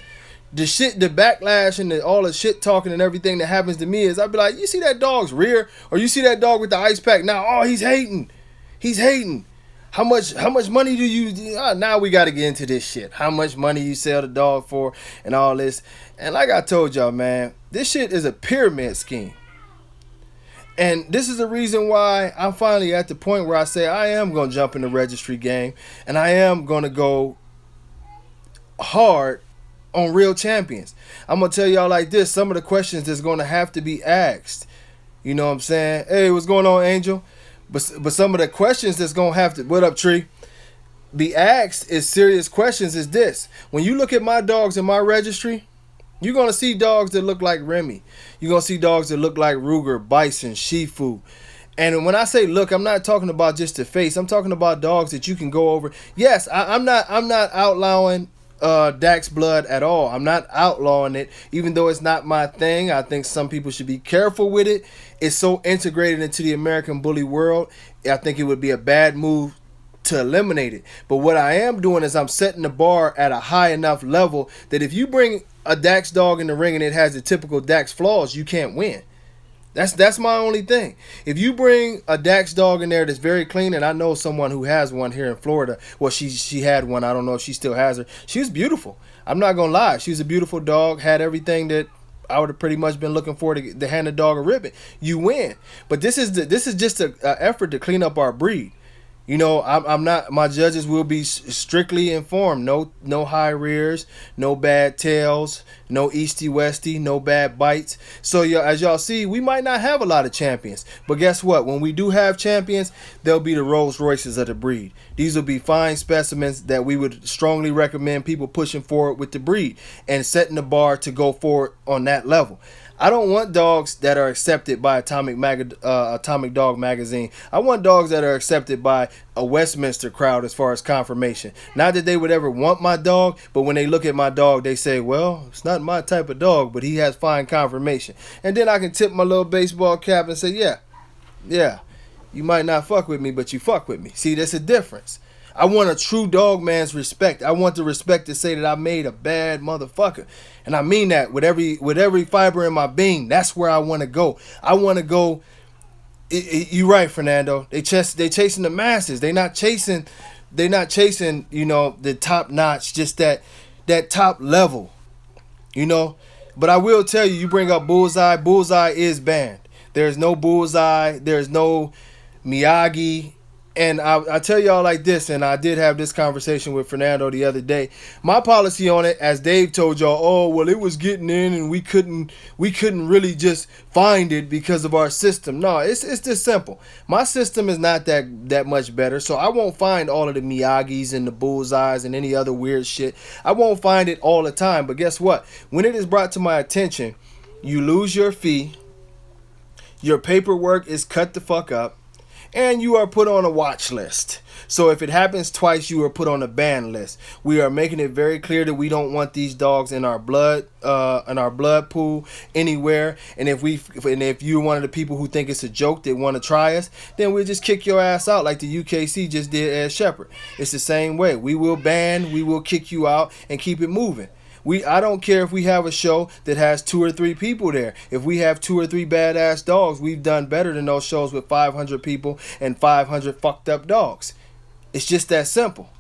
The backlash and all the shit talking and everything that happens to me is I'd be like, you see that dog's rear? Or you see that dog with the ice pack? Now, oh, he's hating. He's hating. How much money do you... now we got to get into this shit. How much money you sell the dog for and all this. And like I told y'all, man, this shit is a pyramid scheme. And this is the reason why I'm finally at the point where I say I am going to jump in the registry game. And I am going to go hard on real champions. I'm going to tell y'all like this. Some of the questions that's going to have to be asked. You know what I'm saying? Hey, what's going on, Angel? But some of the questions that's going to have to... What up, Tree? Be asked is serious questions is this. When you look at my dogs in my registry, you're going to see dogs that look like Remy. You're going to see dogs that look like Ruger, Bison, Shifu. And when I say look, I'm not talking about just the face. I'm talking about dogs that you can go over. Yes, I'm not outlawing Dax blood at all. I'm not outlawing it, even though it's not my thing. I think some people should be careful with it. It's so integrated into the American bully world. I think it would be a bad move to eliminate it. But what I am doing is I'm setting the bar at a high enough level that if you bring a Dax dog in the ring and it has the typical Dax flaws, you can't win. That's my only thing. If you bring a Dax dog in there that's very clean, and I know someone who has one here in Florida. Well, she had one. I don't know if she still has her. She was beautiful. I'm not gonna lie. She was a beautiful dog. Had everything that I would have pretty much been looking for to hand the dog a ribbon. You win. But this is just an effort to clean up our breed. I'm not. My judges will be strictly informed. No high rears, no bad tails, no easty westy, no bad bites. So as y'all see, we might not have a lot of champions, but guess what? When we do have champions, they'll be the Rolls Royces of the breed. These will be fine specimens that we would strongly recommend people pushing forward with the breed and setting the bar to go forward on that level. I don't want dogs that are accepted by Atomic Dog magazine. I want dogs that are accepted by a Westminster crowd as far as confirmation. Not that they would ever want my dog, but when they look at my dog, they say, well, it's not my type of dog, but he has fine confirmation. And then I can tip my little baseball cap and say, yeah, you might not fuck with me, but you fuck with me. See, there's a difference. I want a true dog man's respect. I want the respect to say that I made a bad motherfucker. And I mean that with every fiber in my being. That's where I want to go. I want to go. You're right, Fernando. They chasing the masses. They're not chasing, the top notch, just that top level. But I will tell you, you bring up Bullseye. Bullseye is banned. There's no Bullseye. There's no Miyagi. And I tell y'all like this, and I did have this conversation with Fernando the other day. My policy on it, as Dave told y'all, oh, well, it was getting in and we couldn't really just find it because of our system. No, it's this simple. My system is not that much better, so I won't find all of the Miyagis and the Bullseyes and any other weird shit. I won't find it all the time, but guess what? When it is brought to my attention, you lose your fee, your paperwork is cut the fuck up, and you are put on a watch list. So if it happens twice, you are put on a ban list. We are making it very clear that we don't want these dogs in our blood pool anywhere. And if you're one of the people who think it's a joke that want to try us, then we'll just kick your ass out like the UKC just did Ed Shepherd. It's the same way. We will ban, we will kick you out, and keep it moving. I don't care if we have a show that has 2 or 3 people there. If we have 2 or 3 badass dogs, we've done better than those shows with 500 people and 500 fucked up dogs. It's just that simple.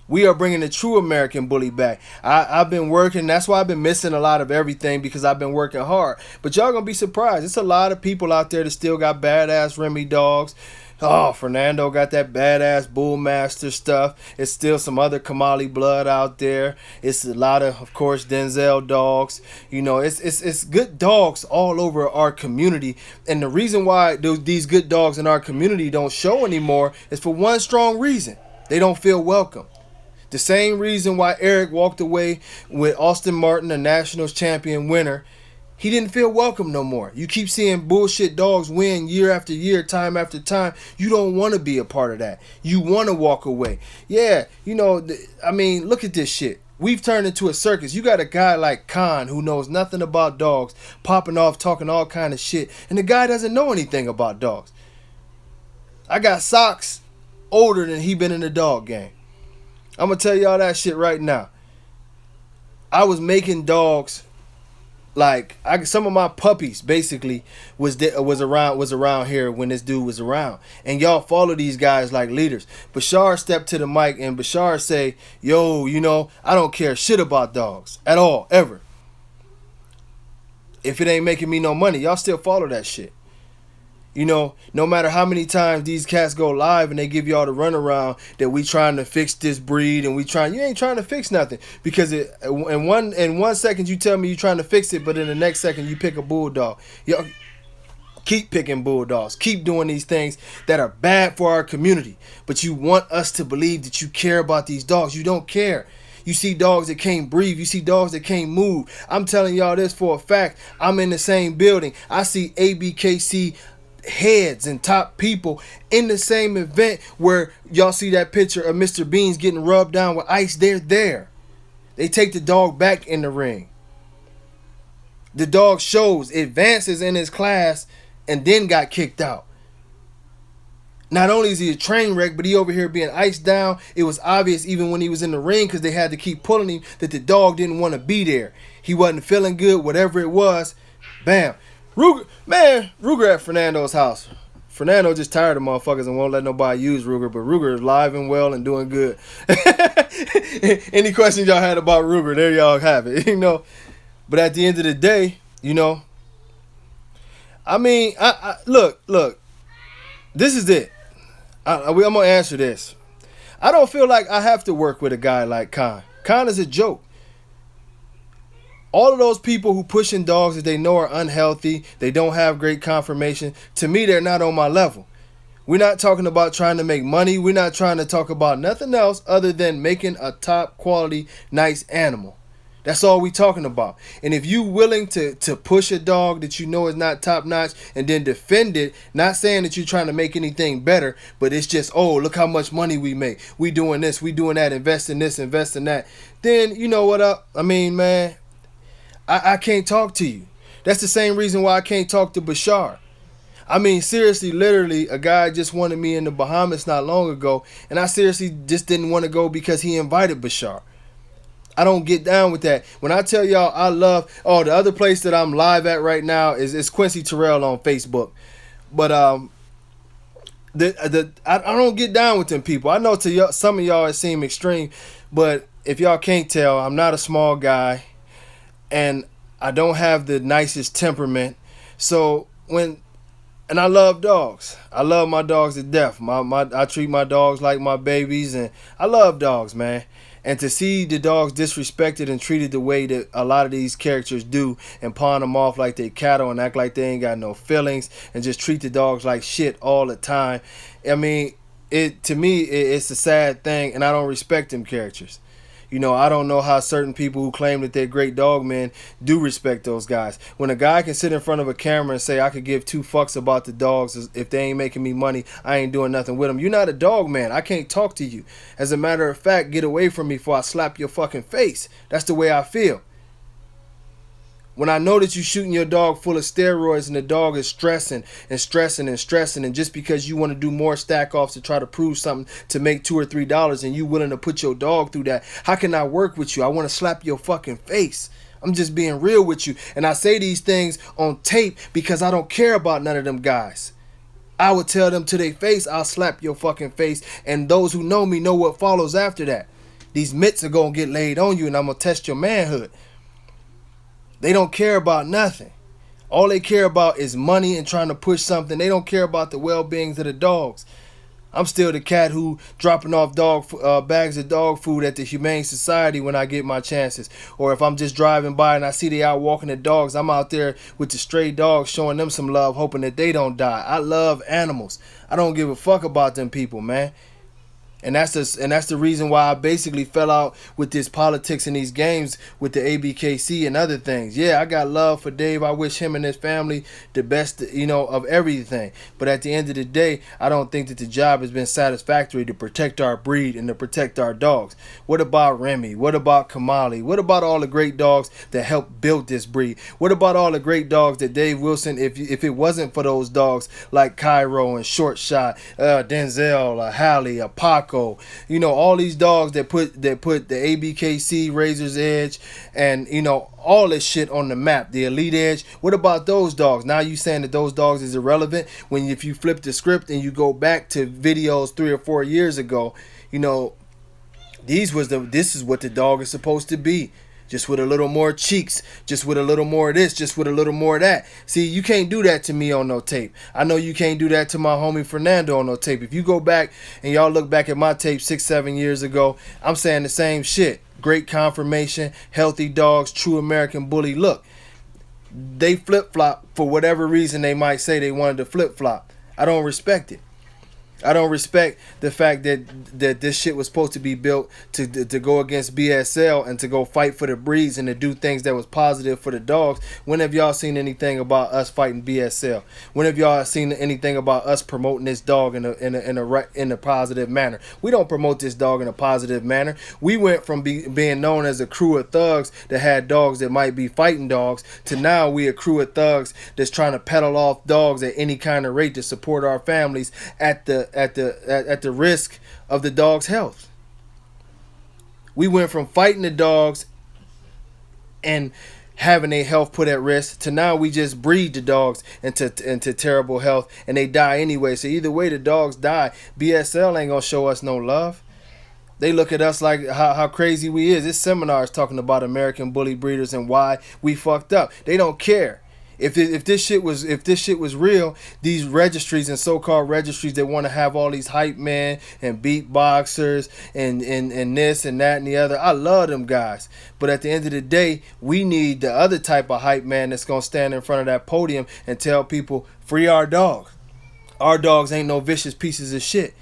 We are bringing the true American bully back. I've been working. That's why I've been missing a lot of everything, because I've been working hard. But y'all gonna be surprised. It's a lot of people out there that still got badass Remy dogs. Oh, Fernando got that badass Bullmaster stuff. It's still some other Kamali blood out there. It's a lot of course, Denzel dogs. You know, it's good dogs all over our community. And the reason why these good dogs in our community don't show anymore is for one strong reason: they don't feel welcome. The same reason why Eric walked away with Austin Martin, a Nationals champion winner. He didn't feel welcome no more. You keep seeing bullshit dogs win year after year, time after time. You don't want to be a part of that. You want to walk away. Yeah, you know, I mean, look at this shit. We've turned into a circus. You got a guy like Khan who knows nothing about dogs, popping off, talking all kind of shit, and the guy doesn't know anything about dogs. I got socks older than he been in the dog game. I'm going to tell y'all that shit right now. I was making dogs. Like some of my puppies basically was around here when this dude was around, and y'all follow these guys like leaders. Bashar stepped to the mic and Bashar say, "Yo, you know, I don't care shit about dogs at all, ever. If it ain't making me no money, y'all still follow that shit. You know, no matter how many times these cats go live and they give y'all the runaround that we trying to fix this breed and you ain't trying to fix nothing, because in one second you tell me you trying to fix it, but in the next second you pick a bulldog. Y'all keep picking bulldogs, keep doing these things that are bad for our community, but you want us to believe that you care about these dogs. You don't care. You see dogs that can't breathe. You see dogs that can't move. I'm telling y'all this for a fact. I'm in the same building. I see ABKC heads and top people in the same event where y'all see that picture of Mr. Beans getting rubbed down with ice. They're there. They take the dog back in the ring. The dog shows advances in his class and then got kicked out. Not only is he a train wreck, but he over here being iced down. It was obvious even when he was in the ring, because they had to keep pulling him, that the dog didn't want to be there. He wasn't feeling good, whatever it was. Bam. Ruger at Fernando's house. Fernando just tired of motherfuckers and won't let nobody use Ruger, but Ruger is live and well and doing good. Any questions y'all had about Ruger, there y'all have it, you know. But at the end of the day, you know, I mean, look, this is it. I'm going to answer this. I don't feel like I have to work with a guy like Khan. Khan is a joke. All of those people who pushing dogs that they know are unhealthy, they don't have great conformation, to me, they're not on my level. We're not talking about trying to make money. We're not trying to talk about nothing else other than making a top quality, nice animal. That's all we talking about. And if you willing to push a dog that you know is not top notch and then defend it, not saying that you're trying to make anything better, but it's just, oh, look how much money we make. We doing this, we doing that, invest in this, invest in that. Then, you know what up? I mean, man, I can't talk to you. That's the same reason why I can't talk to Bashar. I mean, seriously, literally, a guy just wanted me in the Bahamas not long ago, and I seriously just didn't want to go because he invited Bashar. I don't get down with that. When I tell y'all I love, the other place that I'm live at right now is Quincy Terrell on Facebook. But I don't get down with them people. I know to some of y'all it seem extreme, but if y'all can't tell, I'm not a small guy. And I don't have the nicest temperament. So and I love dogs. I love my dogs to death. I treat my dogs like my babies, and I love dogs, man. And to see the dogs disrespected and treated the way that a lot of these characters do, and pawn them off like they cattle and act like they ain't got no feelings and just treat the dogs like shit all the time. I mean, to me, it's a sad thing, and I don't respect them characters. You know, I don't know how certain people who claim that they're great dog men do respect those guys. When a guy can sit in front of a camera and say, I could give two fucks about the dogs, if they ain't making me money, I ain't doing nothing with them. You're not a dog man. I can't talk to you. As a matter of fact, get away from me before I slap your fucking face. That's the way I feel. When I know that you're shooting your dog full of steroids and the dog is stressing and stressing and stressing, and just because you want to do more stack offs to try to prove something to make $2 or $3 and you willing to put your dog through that, how can I work with you? I want to slap your fucking face. I'm just being real with you. And I say these things on tape because I don't care about none of them guys. I would tell them to their face, I'll slap your fucking face. And those who know me know what follows after that. These mitts are going to get laid on you and I'm going to test your manhood. They don't care about nothing. All they care about is money and trying to push something. They don't care about the well-beings of the dogs. I'm still the cat who dropping off bags of dog food at the Humane Society when I get my chances. Or if I'm just driving by and I see they out walking the dogs, I'm out there with the stray dogs showing them some love, hoping that they don't die. I love animals. I don't give a fuck about them people, man. And that's the reason why I basically fell out with this politics and these games with the ABKC and other things. Yeah, I got love for Dave. I wish him and his family the best, of everything. But at the end of the day, I don't think that the job has been satisfactory to protect our breed and to protect our dogs. What about Remy? What about Kamali? What about all the great dogs that helped build this breed? What about all the great dogs that Dave Wilson, if it wasn't for those dogs like Cairo and Short Shot, Denzel, Hallie, Paco, all these dogs that put the ABKC, Razor's Edge, and all this shit on the map, the Elite Edge. What about those dogs? Now you saying that those dogs is irrelevant when if you flip the script and you go back to videos 3 or 4 years ago, this is what the dog is supposed to be. Just with a little more cheeks, just with a little more of this, just with a little more of that. See, you can't do that to me on no tape. I know you can't do that to my homie Fernando on no tape. If you go back and y'all look back at my tape 6-7 years ago, I'm saying the same shit. Great conformation, healthy dogs, true American bully. Look, they flip-flop for whatever reason they might say they wanted to flip-flop. I don't respect it. I don't respect the fact that this shit was supposed to be built to go against BSL and to go fight for the breeds and to do things that was positive for the dogs. When have y'all seen anything about us fighting BSL? When have y'all seen anything about us promoting this dog in a positive manner? We don't promote this dog in a positive manner. We went from being known as a crew of thugs that had dogs that might be fighting dogs to now we a crew of thugs that's trying to peddle off dogs at any kind of rate to support our families at the risk of the dog's health. We went from fighting the dogs and having their health put at risk to now we just breed the dogs into terrible health and they die anyway. So either way the dogs die, BSL ain't gonna show us no love. They look at us like how crazy we is. This seminar is talking about American bully breeders and why we fucked up. They don't care. If this shit was real, these registries and so-called registries that want to have all these hype men and beatboxers and this and that and the other, I love them guys. But at the end of the day, we need the other type of hype man that's gonna stand in front of that podium and tell people, free our dogs. Our dogs ain't no vicious pieces of shit.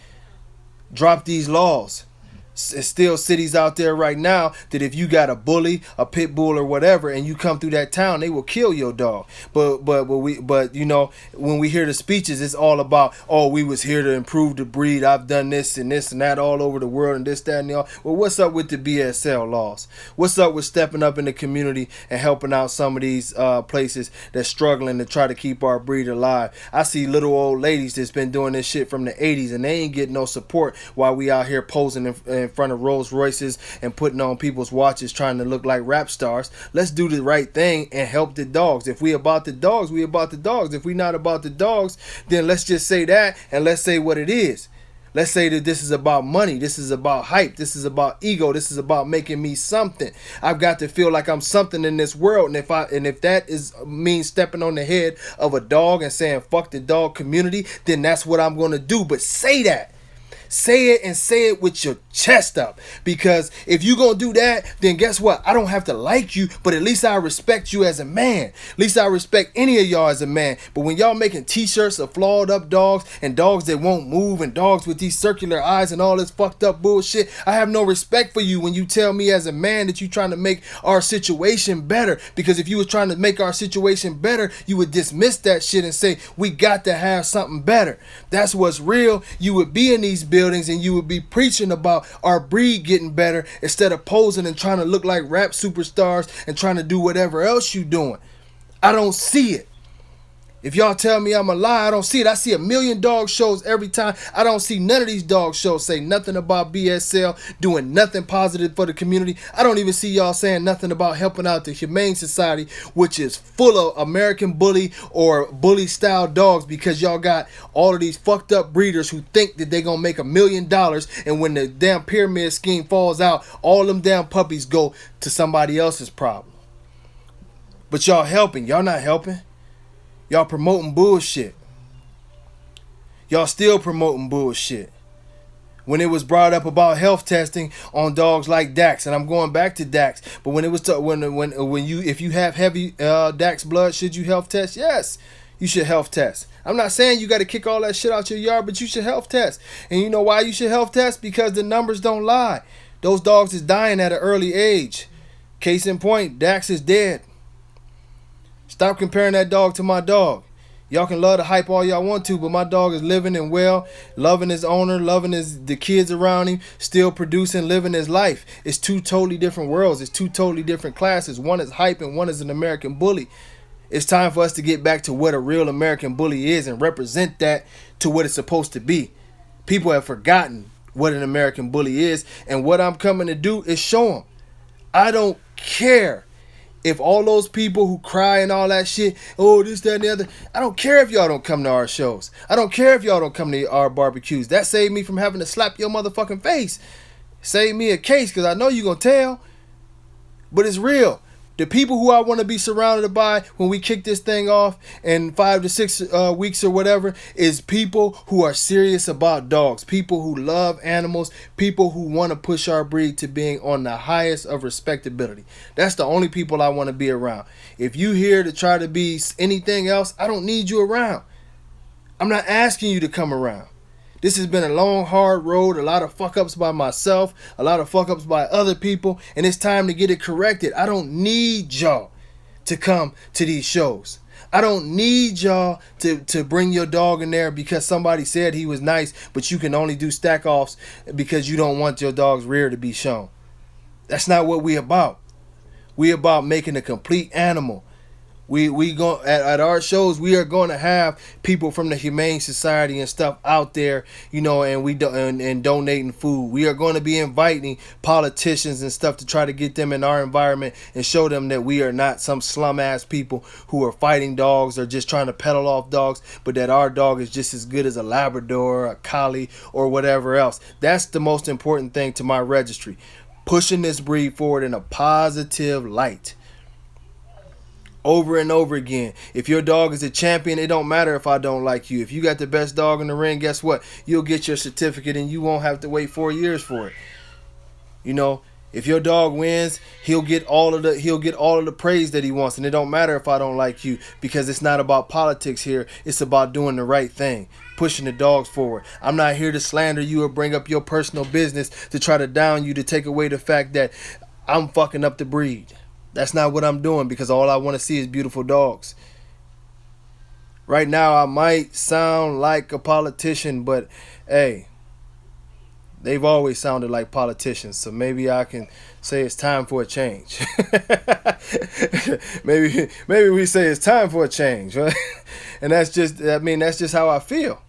Drop these laws. It's still cities out there right now that if you got a bully, a pit bull or whatever and you come through that town, they will kill your dog. But when we hear the speeches, it's all about, oh, we was here to improve the breed. I've done this and that all over the world and this, that, and the all. Well, what's up with the BSL laws? What's up with stepping up in the community and helping out some of these places that's struggling to try to keep our breed alive? I see little old ladies that's been doing this shit from the 80s and they ain't getting no support while we out here posing in front of Rolls Royces and putting on people's watches trying to look like rap stars. Let's do the right thing and help the dogs. If we about the dogs, we about the dogs. If we not about the dogs, then let's just say that and let's say what it is. Let's say that this is about money. This is about hype. This is about ego. This is about making me something. I've got to feel like I'm something in this world. And if that means stepping on the head of a dog and saying fuck the dog community, then that's what I'm going to do. But say that. Say it and say it with your chest up. Because if you gonna do that, then guess what? I don't have to like you, but at least I respect you as a man. At least I respect any of y'all as a man. But when y'all making t-shirts of flawed up dogs and dogs that won't move and dogs with these circular eyes and all this fucked up bullshit, I have no respect for you when you tell me as a man that you trying to make our situation better. Because if you was trying to make our situation better, you would dismiss that shit and say, we got to have something better. That's what's real. You would be in these buildings and you would be preaching about our breed getting better instead of posing and trying to look like rap superstars and trying to do whatever else you doing. I don't see it. If y'all tell me I'm a lie, I don't see it. I see a million dog shows every time. I don't see none of these dog shows say nothing about BSL, doing nothing positive for the community. I don't even see y'all saying nothing about helping out the Humane Society, which is full of American bully or bully style dogs, because y'all got all of these fucked up breeders who think that they're going to make $1 million, and when the damn pyramid scheme falls out, all them damn puppies go to somebody else's problem. But y'all helping. Y'all not helping. Y'all promoting bullshit. Y'all still promoting bullshit. When it was brought up about health testing on dogs like Dax, and I'm going back to Dax, but when it was when you, if you have heavy Dax blood, should you health test? Yes, you should health test. I'm not saying you got to kick all that shit out your yard, but you should health test. And you know why you should health test? Because the numbers don't lie. Those dogs is dying at an early age. Case in point, Dax is dead. Stop comparing that dog to my dog. Y'all can love the hype all y'all want to, but my dog is living and well, loving his owner, loving the kids around him, still producing, living his life. It's two totally different worlds. It's two totally different classes. One is hype and one is an American bully. It's time for us to get back to what a real American bully is and represent that to what it's supposed to be. People have forgotten what an American bully is, and what I'm coming to do is show them. I don't care if all those people who cry and all that shit, oh, this, that, and the other, I don't care if y'all don't come to our shows. I don't care if y'all don't come to our barbecues. That saved me from having to slap your motherfucking face. Saved me a case, because I know you going to tell. But it's real. The people who I want to be surrounded by when we kick this thing off in 5 to 6 weeks or whatever is people who are serious about dogs, people who love animals, people who want to push our breed to being on the highest of respectability. That's the only people I want to be around. If you here to try to be anything else, I don't need you around. I'm not asking you to come around. This has been a long, hard road, a lot of fuck-ups by myself, a lot of fuck-ups by other people, and it's time to get it corrected. I don't need y'all to come to these shows. I don't need y'all to bring your dog in there because somebody said he was nice, but you can only do stack-offs because you don't want your dog's rear to be shown. That's not what we about. We about making a complete animal. We go at our shows. We are going to have people from the Humane Society and stuff out there, you know, and donating food. We are going to be inviting politicians and stuff to try to get them in our environment and show them that we are not some slum ass people who are fighting dogs or just trying to peddle off dogs, but that our dog is just as good as a Labrador, a Collie, or whatever else. That's the most important thing to my registry. Pushing this breed forward in a positive light. Over and over again. If your dog is a champion, it don't matter if I don't like you. If you got the best dog in the ring, guess what? You'll get your certificate and you won't have to wait 4 years for it. You know, if your dog wins, he'll get all of the praise that he wants, and it don't matter if I don't like you, because it's not about politics here. It's about doing the right thing, pushing the dogs forward. I'm not here to slander you or bring up your personal business to try to down you, to take away the fact that I'm fucking up the breed. That's not what I'm doing, because all I want to see is beautiful dogs. Right now, I might sound like a politician, but hey, they've always sounded like politicians, so maybe I can say it's time for a change. maybe we say it's time for a change, right? And that's just how I feel.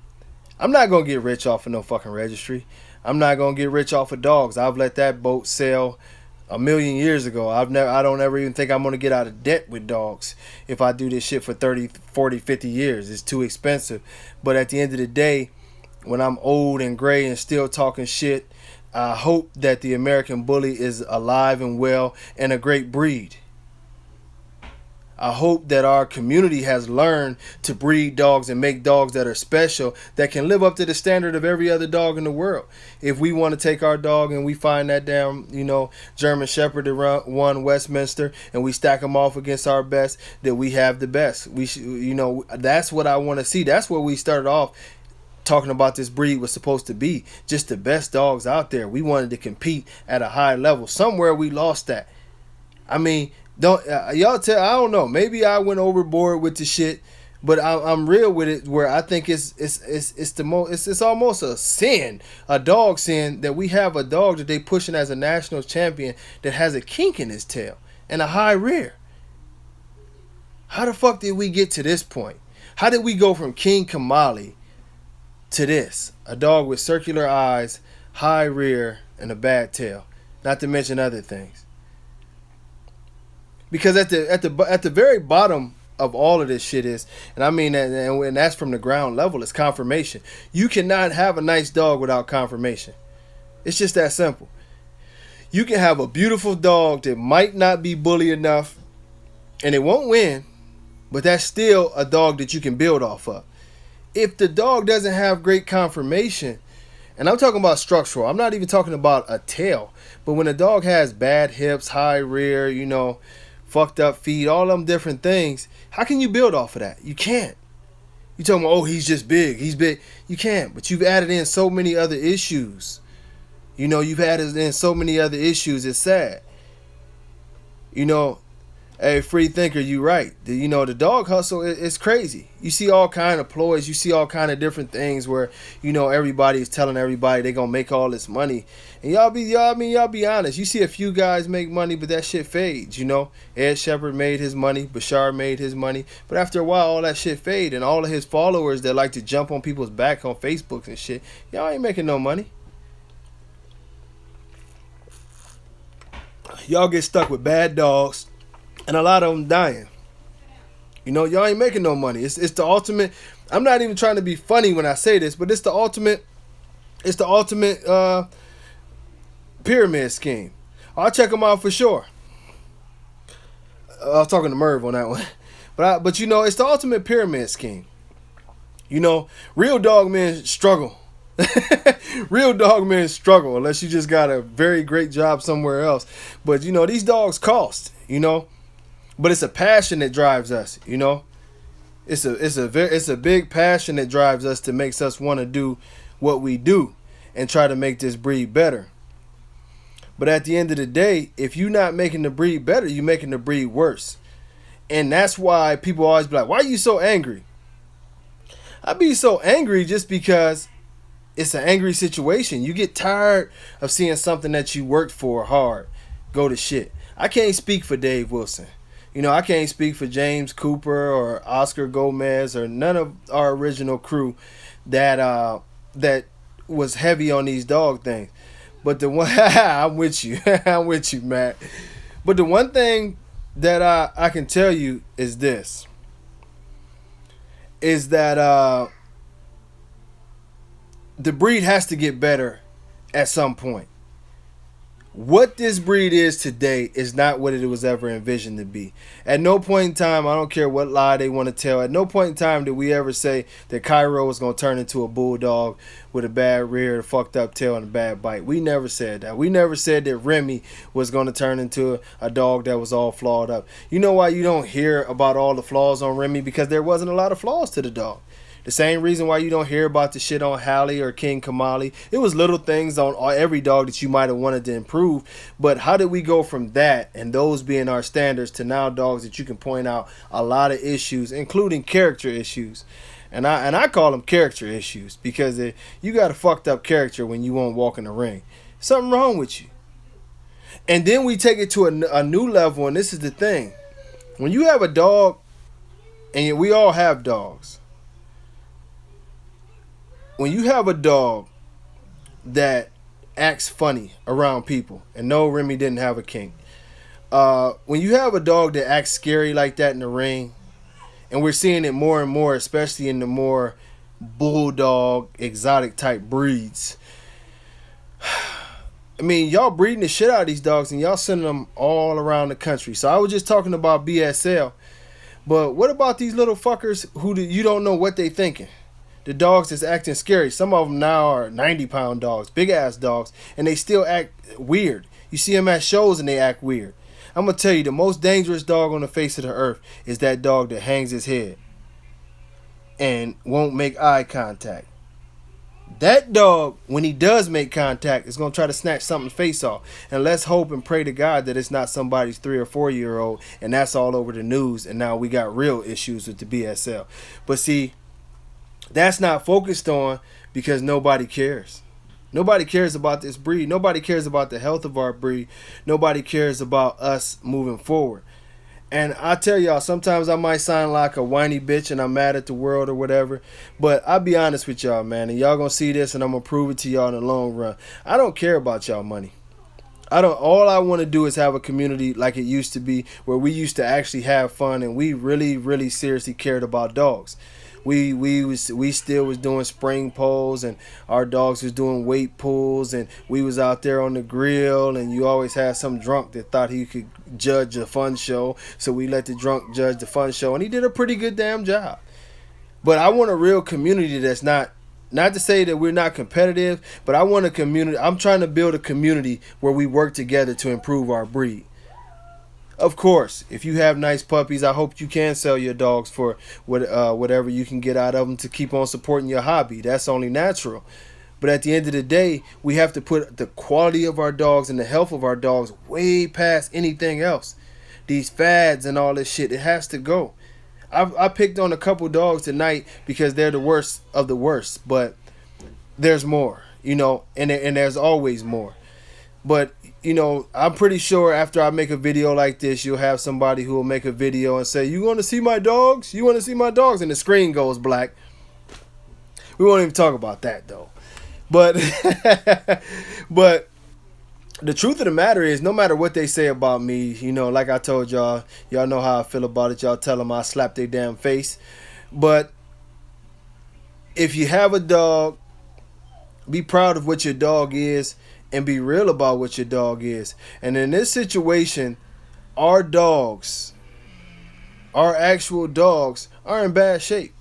I'm not gonna get rich off of no fucking registry. I'm not gonna get rich off of dogs. I've let that boat sail a million years ago. I don't ever even think I'm going to get out of debt with dogs if I do this shit for 30, 40, 50 years. It's too expensive. But at the end of the day, when I'm old and gray and still talking shit, I hope that the American bully is alive and well and a great breed. I hope that our community has learned to breed dogs and make dogs that are special, that can live up to the standard of every other dog in the world. If we want to take our dog and we find that damn, German Shepherd that won Westminster, and we stack them off against our best, that we have the best. We should, that's what I want to see. That's where we started off talking about this breed was supposed to be. Just the best dogs out there. We wanted to compete at a high level. Somewhere we lost that. I mean, I don't know, maybe I went overboard with the shit, but I'm real with it, where I think it's almost a sin, a dog sin, that we have a dog that they pushing as a national champion that has a kink in his tail and a high rear. How the fuck did we get to this point? How did we go from King Kamali to this? A dog with circular eyes, high rear, and a bad tail, not to mention other things. Because at the very bottom of all of this shit is, and I mean, and that's from the ground level, it's confirmation. You cannot have a nice dog without confirmation. It's just that simple. You can have a beautiful dog that might not be bully enough, and it won't win, but that's still a dog that you can build off of. If the dog doesn't have great conformation, and I'm talking about structural, I'm not even talking about a tail, but when a dog has bad hips, high rear, fucked up feet, all them different things, how can you build off of that? You can't. You talking about, oh, he's just big, he's big. You can't, but you've added in so many other issues. You've added in so many other issues, it's sad. Hey, free thinker, you right. The dog hustle is crazy. You see all kind of ploys. You see all kind of different things where everybody is telling everybody they gonna make all this money, and y'all be honest. You see a few guys make money, but that shit fades. Ed Shepherd made his money, Bashar made his money, but after a while, all that shit fade, and all of his followers that like to jump on people's back on Facebook and shit, y'all ain't making no money. Y'all get stuck with bad dogs. And a lot of them dying. Y'all ain't making no money. It's the ultimate. I'm not even trying to be funny when I say this, but it's the ultimate. It's the ultimate pyramid scheme. I'll check them out for sure. I was talking to Merv on that one, but it's the ultimate pyramid scheme. Real dog men struggle. Real dog men struggle unless you just got a very great job somewhere else. But these dogs cost. But it's a passion that drives us, It's a big passion that drives us to makes us want to do what we do and try to make this breed better. But at the end of the day, if you're not making the breed better, you're making the breed worse. And that's why people always be like, why are you so angry? I be so angry just because it's an angry situation. You get tired of seeing something that you worked for hard go to shit. I can't speak for Dave Wilson. I can't speak for James Cooper or Oscar Gomez or none of our original crew that was heavy on these dog things. But the one I'm with you. I'm with you, Matt. But the one thing that I can tell you is this. Is that the breed has to get better at some point. What this breed is today is not what it was ever envisioned to be. At no point in time, I don't care what lie they want to tell, at no point in time did we ever say that Cairo was going to turn into a bulldog with a bad rear, a fucked up tail, and a bad bite. We never said that. We never said that Remy was going to turn into a dog that was all flawed up. You know why you don't hear about all the flaws on Remy? Because there wasn't a lot of flaws to the dog. The same reason why you don't hear about the shit on Hallie or King Kamali. It was little things on every dog that you might have wanted to improve. But how did we go from that and those being our standards to now dogs that you can point out a lot of issues, including character issues? And I call them character issues because you got a fucked up character when you won't walk in the ring. Something wrong with you. And then we take it to a new level, and this is the thing. When you have a dog, and we all have dogs, when you have a dog that acts funny around people, and no, Remy didn't have a kink. When you have a dog that acts scary like that in the ring, and we're seeing it more and more, especially in the more bulldog, exotic type breeds. I mean, y'all breeding the shit out of these dogs, and y'all sending them all around the country. So I was just talking about BSL, but what about these little fuckers who you don't know what they thinking? The dogs that's acting scary. Some of them now are 90-pound dogs, big-ass dogs, and they still act weird. You see them at shows and they act weird. I'm going to tell you, the most dangerous dog on the face of the earth is that dog that hangs his head and won't make eye contact. That dog, when he does make contact, is going to try to snatch something's face off. And let's hope and pray to God that it's not somebody's 3 or 4-year-old, and that's all over the news, and now we got real issues with the BSL. But see, that's not focused on because nobody cares. Nobody cares about this breed. Nobody cares about the health of our breed. Nobody cares about us moving forward. And I tell y'all, sometimes I might sound like a whiny bitch and I'm mad at the world or whatever. But I'll be honest with y'all, man. And y'all gonna see this and I'm gonna prove it to y'all in the long run. I don't care about y'all money. All I want to do is have a community like it used to be, where we used to actually have fun and we really, really seriously cared about dogs. We still was doing spring poles, and our dogs was doing weight pulls, and we was out there on the grill, and you always had some drunk that thought he could judge a fun show, so we let the drunk judge the fun show, and he did a pretty good damn job. But I want a real community that's not to say that we're not competitive, but I want a community. I'm trying to build a community where we work together to improve our breed. Of course, if you have nice puppies, I hope you can sell your dogs for whatever you can get out of them to keep on supporting your hobby. That's only natural. But at the end of the day, we have to put the quality of our dogs and the health of our dogs way past anything else. These fads and all this shit, it has to go. I picked on a couple dogs tonight because they're the worst of the worst, but there's more, and there's always more. But, I'm pretty sure after I make a video like this, you'll have somebody who will make a video and say, you want to see my dogs? You want to see my dogs? And the screen goes black. We won't even talk about that, though. But, but the truth of the matter is, no matter what they say about me, like I told y'all know how I feel about it. Y'all tell them I slap their damn face. But if you have a dog, be proud of what your dog is and be real about what your dog is. And in this situation, our dogs, our actual dogs, are in bad shape.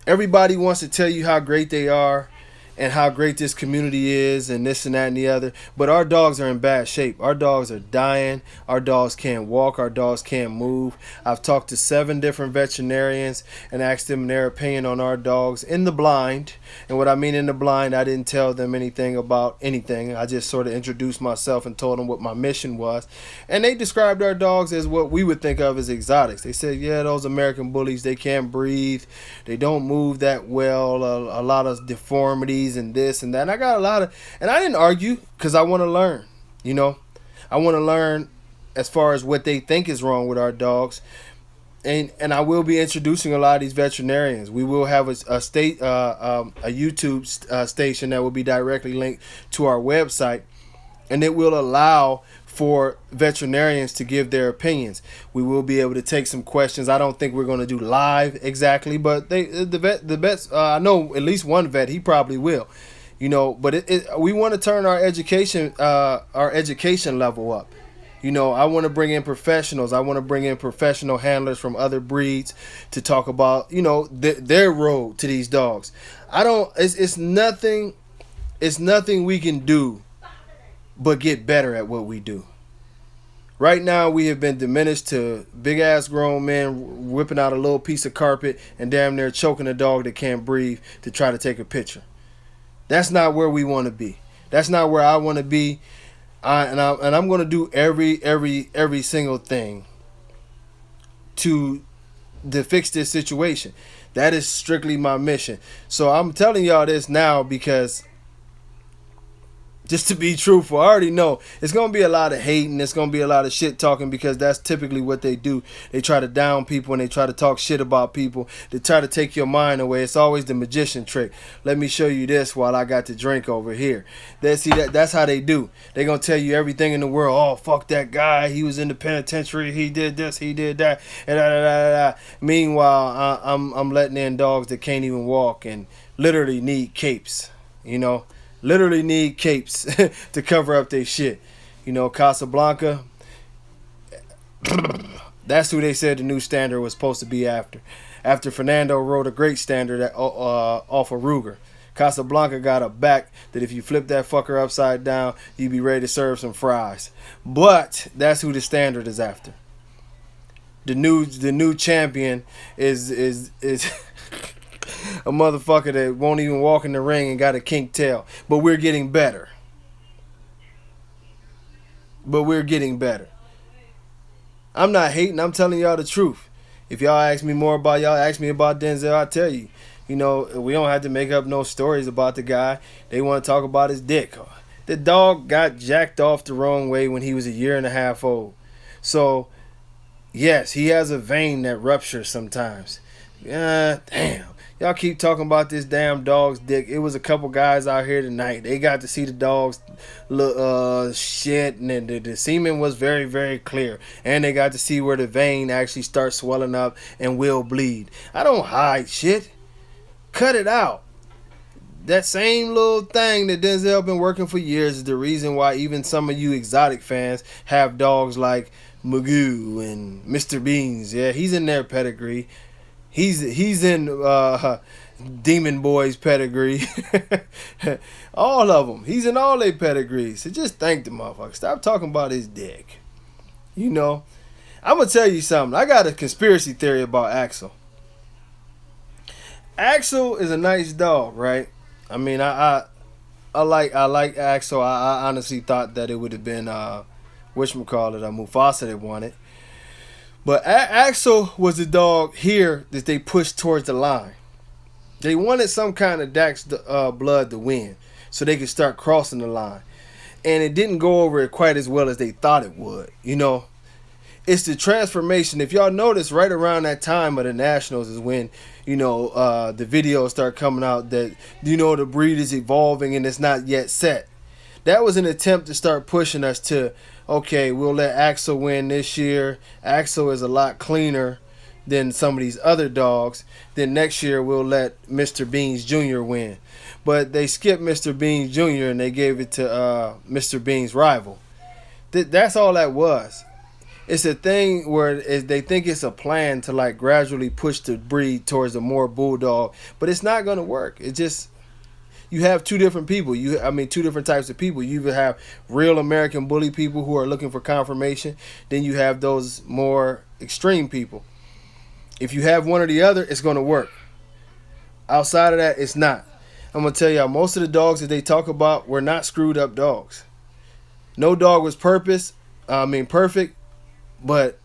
Everybody wants to tell you how great they are and how great this community is and this and that and the other. But our dogs are in bad shape. Our dogs are dying. Our dogs can't walk. Our dogs can't move. I've talked to 7 different veterinarians and asked them their opinion on our dogs in the blind. And what I mean in the blind, I didn't tell them anything about anything. I just sort of introduced myself and told them what my mission was. And they described our dogs as what we would think of as exotics. They said, yeah, those American bullies, they can't breathe. They don't move that well. A lot of deformities and this and that. And I got a lot of, and I didn't argue because I want to learn. I want to learn as far as what they think is wrong with our dogs. And I will be introducing a lot of these veterinarians. We will have a YouTube station that will be directly linked to our website, and it will allow for veterinarians to give their opinions. We will be able to take some questions. I don't think we're going to do live exactly, but the vets, I know at least one vet, he probably will. But we want to turn our education level up. I want to bring in professionals. I want to bring in professional handlers from other breeds to talk about, their road to these dogs. It's nothing we can do but get better at what we do. Right now, we have been diminished to big-ass grown men whipping out a little piece of carpet and damn near choking a dog that can't breathe to try to take a picture. That's not where we want to be. That's not where I want to be. And I'm going to do every single thing to fix this situation. That is strictly my mission. So I'm telling y'all this now because, just to be truthful, I already know it's going to be a lot of hating. It's going to be a lot of shit talking because that's typically what they do. They try to down people and they try to talk shit about people. They try to take your mind away. It's always the magician trick. Let me show you this while I got the drink over here. That's how they do. They're going to tell you everything in the world. Oh, fuck that guy. He was in the penitentiary. He did this. He did that. And da, da, da, da. Meanwhile, I'm letting in dogs that can't even walk and literally need capes, literally need capes to cover up their shit. Casablanca, that's who they said the new standard was supposed to be after. After Fernando wrote a great standard off of Ruger. Casablanca got a back that if you flip that fucker upside down, you'd be ready to serve some fries. But that's who the standard is after. The new champion is a motherfucker that won't even walk in the ring and got a kink tail. But we're getting better. I'm not hating. I'm telling y'all the truth. If y'all ask me more about y'all, ask me about Denzel, I'll tell you. We don't have to make up no stories about the guy. They want to talk about his dick. The dog got jacked off the wrong way when he was 1.5 years old. So, yes, he has a vein that ruptures sometimes. Damn. Y'all keep talking about this damn dog's dick. It was a couple guys out here tonight. They got to see the dog's shit, and the semen was very, very clear. And they got to see where the vein actually starts swelling up and will bleed. I don't hide shit. Cut it out. That same little thing that Denzel been working for years is the reason why even some of you exotic fans have dogs like Magoo and Mr. Beans. Yeah, he's in their pedigree. He's in Demon Boy's pedigree. All of them. He's in all their pedigrees. So just thank the motherfucker. Stop talking about his dick. You know, I'm gonna tell you something. I got a conspiracy theory about Axel. Axel is a nice dog, right? I mean, I like Axel. I honestly thought that it would have been whatchamacallit, Mufasa that won it. But Axel was the dog here that they pushed towards the line. They wanted some kind of Dax blood to win so they could start crossing the line. And it didn't go over it quite as well as they thought it would. You know, it's the transformation. If y'all notice, right around that time of the Nationals is when, you know, the videos start coming out that, you know, the breed is evolving and it's not yet set. That was an attempt to start pushing us to, okay, we'll let Axel win this year. Axel is a lot cleaner than some of these other dogs. Then next year we'll let Mr. Beans Jr. win. But they skipped Mr. Beans Jr. and they gave it to Mr. Beans' rival. That's all that was. It's a thing where they think it's a plan to like gradually push the breed towards a more bulldog, but it's not going to work. It just, you have two different people. Two different types of people. You either have real American bully people who are looking for confirmation, then you have those more extreme people. If you have one or the other, it's going to work. Outside of that, it's not. I'm going to tell y'all, most of the dogs that they talk about were not screwed up dogs. No dog was perfect, but,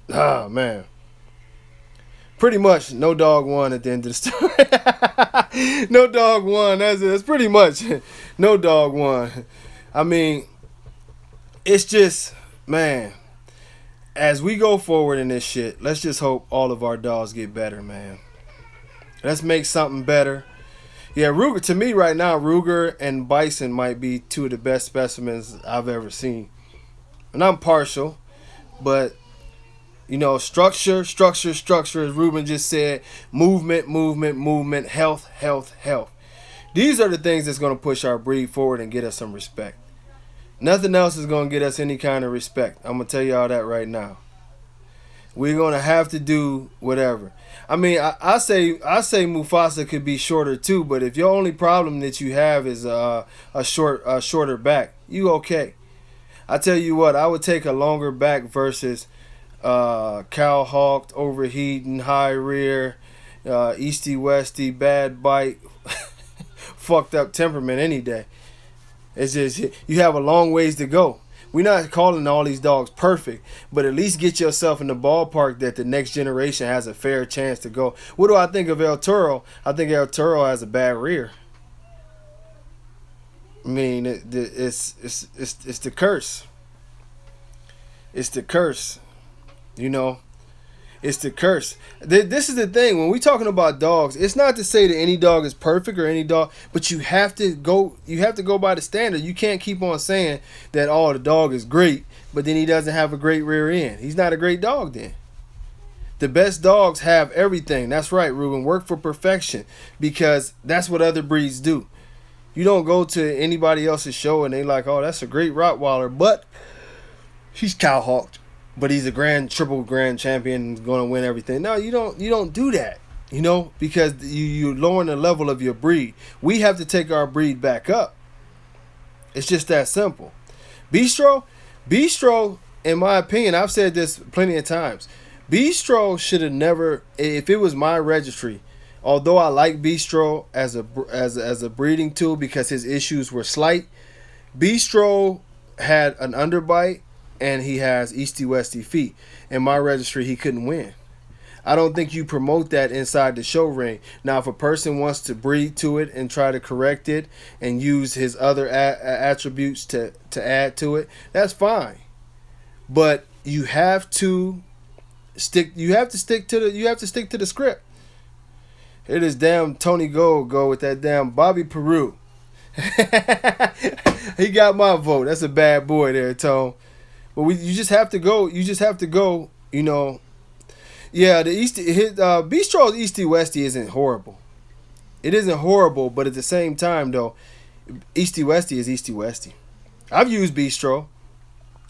man. Pretty much, no dog won at the end of the story. No dog won. That's pretty much no dog won. I mean, it's just, man, as we go forward in this shit, let's just hope all of our dogs get better, man. Let's make something better. Yeah, Ruger, to me right now, Ruger and Bison might be two of the best specimens I've ever seen. And I'm partial, but you know, structure, as Ruben just said, movement, health. These are the things that's going to push our breed forward and get us some respect. Nothing else is going to get us any kind of respect. I'm going to tell you all that right now. We're going to have to do whatever. I mean, I say Mufasa could be shorter too, but if your only problem that you have is a shorter back, you okay. I tell you what, I would take a longer back versus cow hawked, overheating, high rear, easty westy, bad bite, fucked up temperament any day. It's just, you have a long ways to go. We're not calling all these dogs perfect, but at least get yourself in the ballpark that the next generation has a fair chance to go. What do I think of El Toro? I think El Toro has a bad rear. I mean, it's the curse. It's the curse. You know, it's the curse. This is the thing. When we're talking about dogs, it's not to say that any dog is perfect or any dog, but you have to go by the standard. You can't keep on saying that, oh, the dog is great, but then he doesn't have a great rear end. He's not a great dog then. The best dogs have everything. That's right, Ruben. Work for perfection, because that's what other breeds do. You don't go to anybody else's show and they like, oh, that's a great Rottweiler, but he's cow-hawked. But he's a triple grand champion and going to win everything. No, you don't do that, you know, because you're lowering the level of your breed. We have to take our breed back up. It's just that simple. Bistro, in my opinion, I've said this plenty of times. Bistro should have never, if it was my registry, although I like Bistro as a breeding tool because his issues were slight, Bistro had an underbite. And he has easty-westy feet. In my registry, he couldn't win. I don't think you promote that inside the show ring. Now, if a person wants to breed to it and try to correct it and use his other attributes to add to it, that's fine. But you have to stick to the script. Here this damn Tony Gold go with that damn Bobby Peru. He got my vote. That's a bad boy there, Tone. But you just have to go. You just have to go. You know. Yeah, the Bistro's Easty Westy isn't horrible. It isn't horrible, but at the same time though, Easty Westy is Easty Westy. I've used Bistro.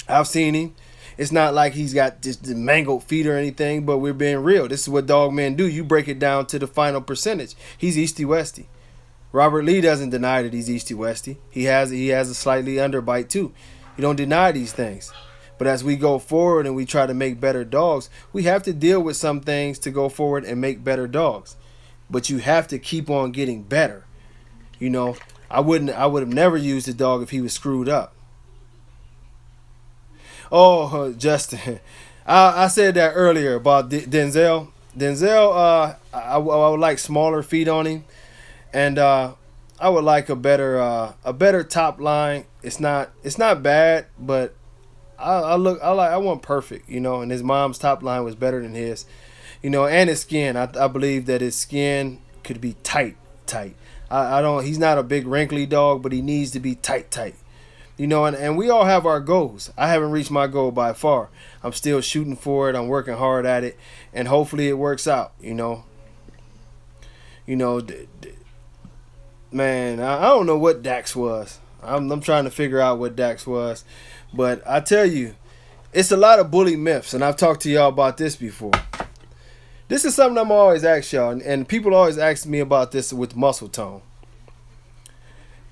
I've seen him. It's not like he's got just the mangled feet or anything, but we're being real. This is what dog men do. You break it down to the final percentage. He's Easty Westy. Robert Lee doesn't deny that he's Easty Westy. He has a slightly underbite too. You don't deny these things. But as we go forward and we try to make better dogs, we have to deal with some things to go forward and make better dogs. But you have to keep on getting better. You know, I would have never used the dog if he was screwed up. Oh, Justin, I said that earlier about Denzel. Denzel, I would like smaller feet on him, and I would like a better top line. It's not bad, but I want perfect, you know. And his mom's top line was better than his, you know, and his skin. I believe that his skin could be tight. I don't. He's not a big wrinkly dog, but he needs to be tight. You know, and we all have our goals. I haven't reached my goal by far. I'm still shooting for it. I'm working hard at it, and hopefully it works out. You know, man, I don't know what Dax was. I'm trying to figure out what Dax was, but I tell you, it's a lot of bully myths, and I've talked to y'all about this before. This is something I'm always ask y'all, and people always ask me about this with muscle tone.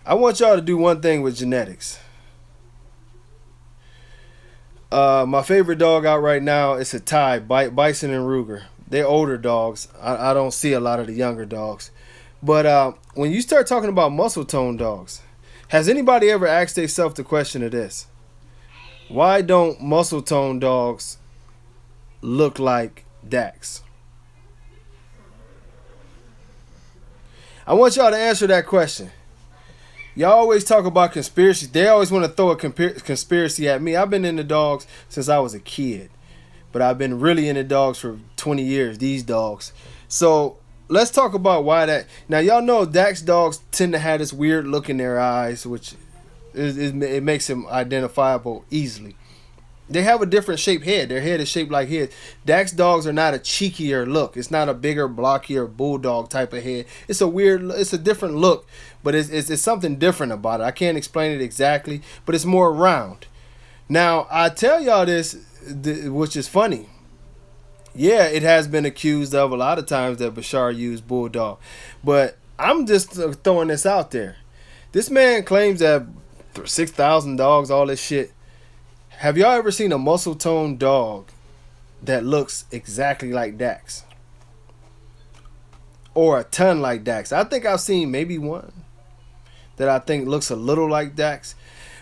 I want y'all to do one thing with genetics. My favorite dog out right now is a tie, Bison and Ruger. They're older dogs. I don't see a lot of the younger dogs. But when you start talking about muscle tone dogs, has anybody ever asked themselves the question of this? Why don't muscle tone dogs look like Dax? I want y'all to answer that question. Y'all always talk about conspiracies. They always want to throw a conspiracy at me. I've been into dogs since I was a kid. But I've been really into dogs for 20 years, these dogs. So let's talk about why that. Now, y'all know Dax dogs tend to have this weird look in their eyes, which it makes them identifiable easily. They have a different shaped head. Their head is shaped like his. Dax dogs are not a cheekier look. It's not a bigger, blockier bulldog type of head. It's a different look, but it's something different about it. I can't explain it exactly, but it's more round. Now, I tell y'all this, which is funny. Yeah, it has been accused of a lot of times that Bashar used bulldog, but I'm just throwing this out there. This man claims that 6,000 dogs, all this shit. Have y'all ever seen a muscle tone dog that looks exactly like Dax? Or a ton like Dax? I think I've seen maybe one that I think looks a little like Dax.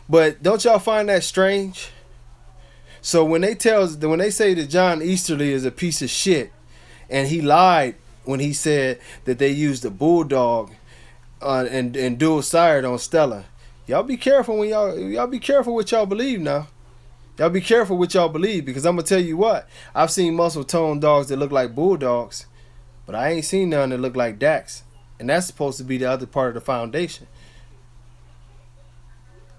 But don't y'all find that strange? So when they say that John Easterly is a piece of shit, and he lied when he said that they used a bulldog and dual sired on Stella, y'all be careful when y'all be careful what y'all believe now. Y'all be careful what y'all believe, because I'm going to tell you what. I've seen muscle tone dogs that look like bulldogs, but I ain't seen none that look like Dax. And that's supposed to be the other part of the foundation.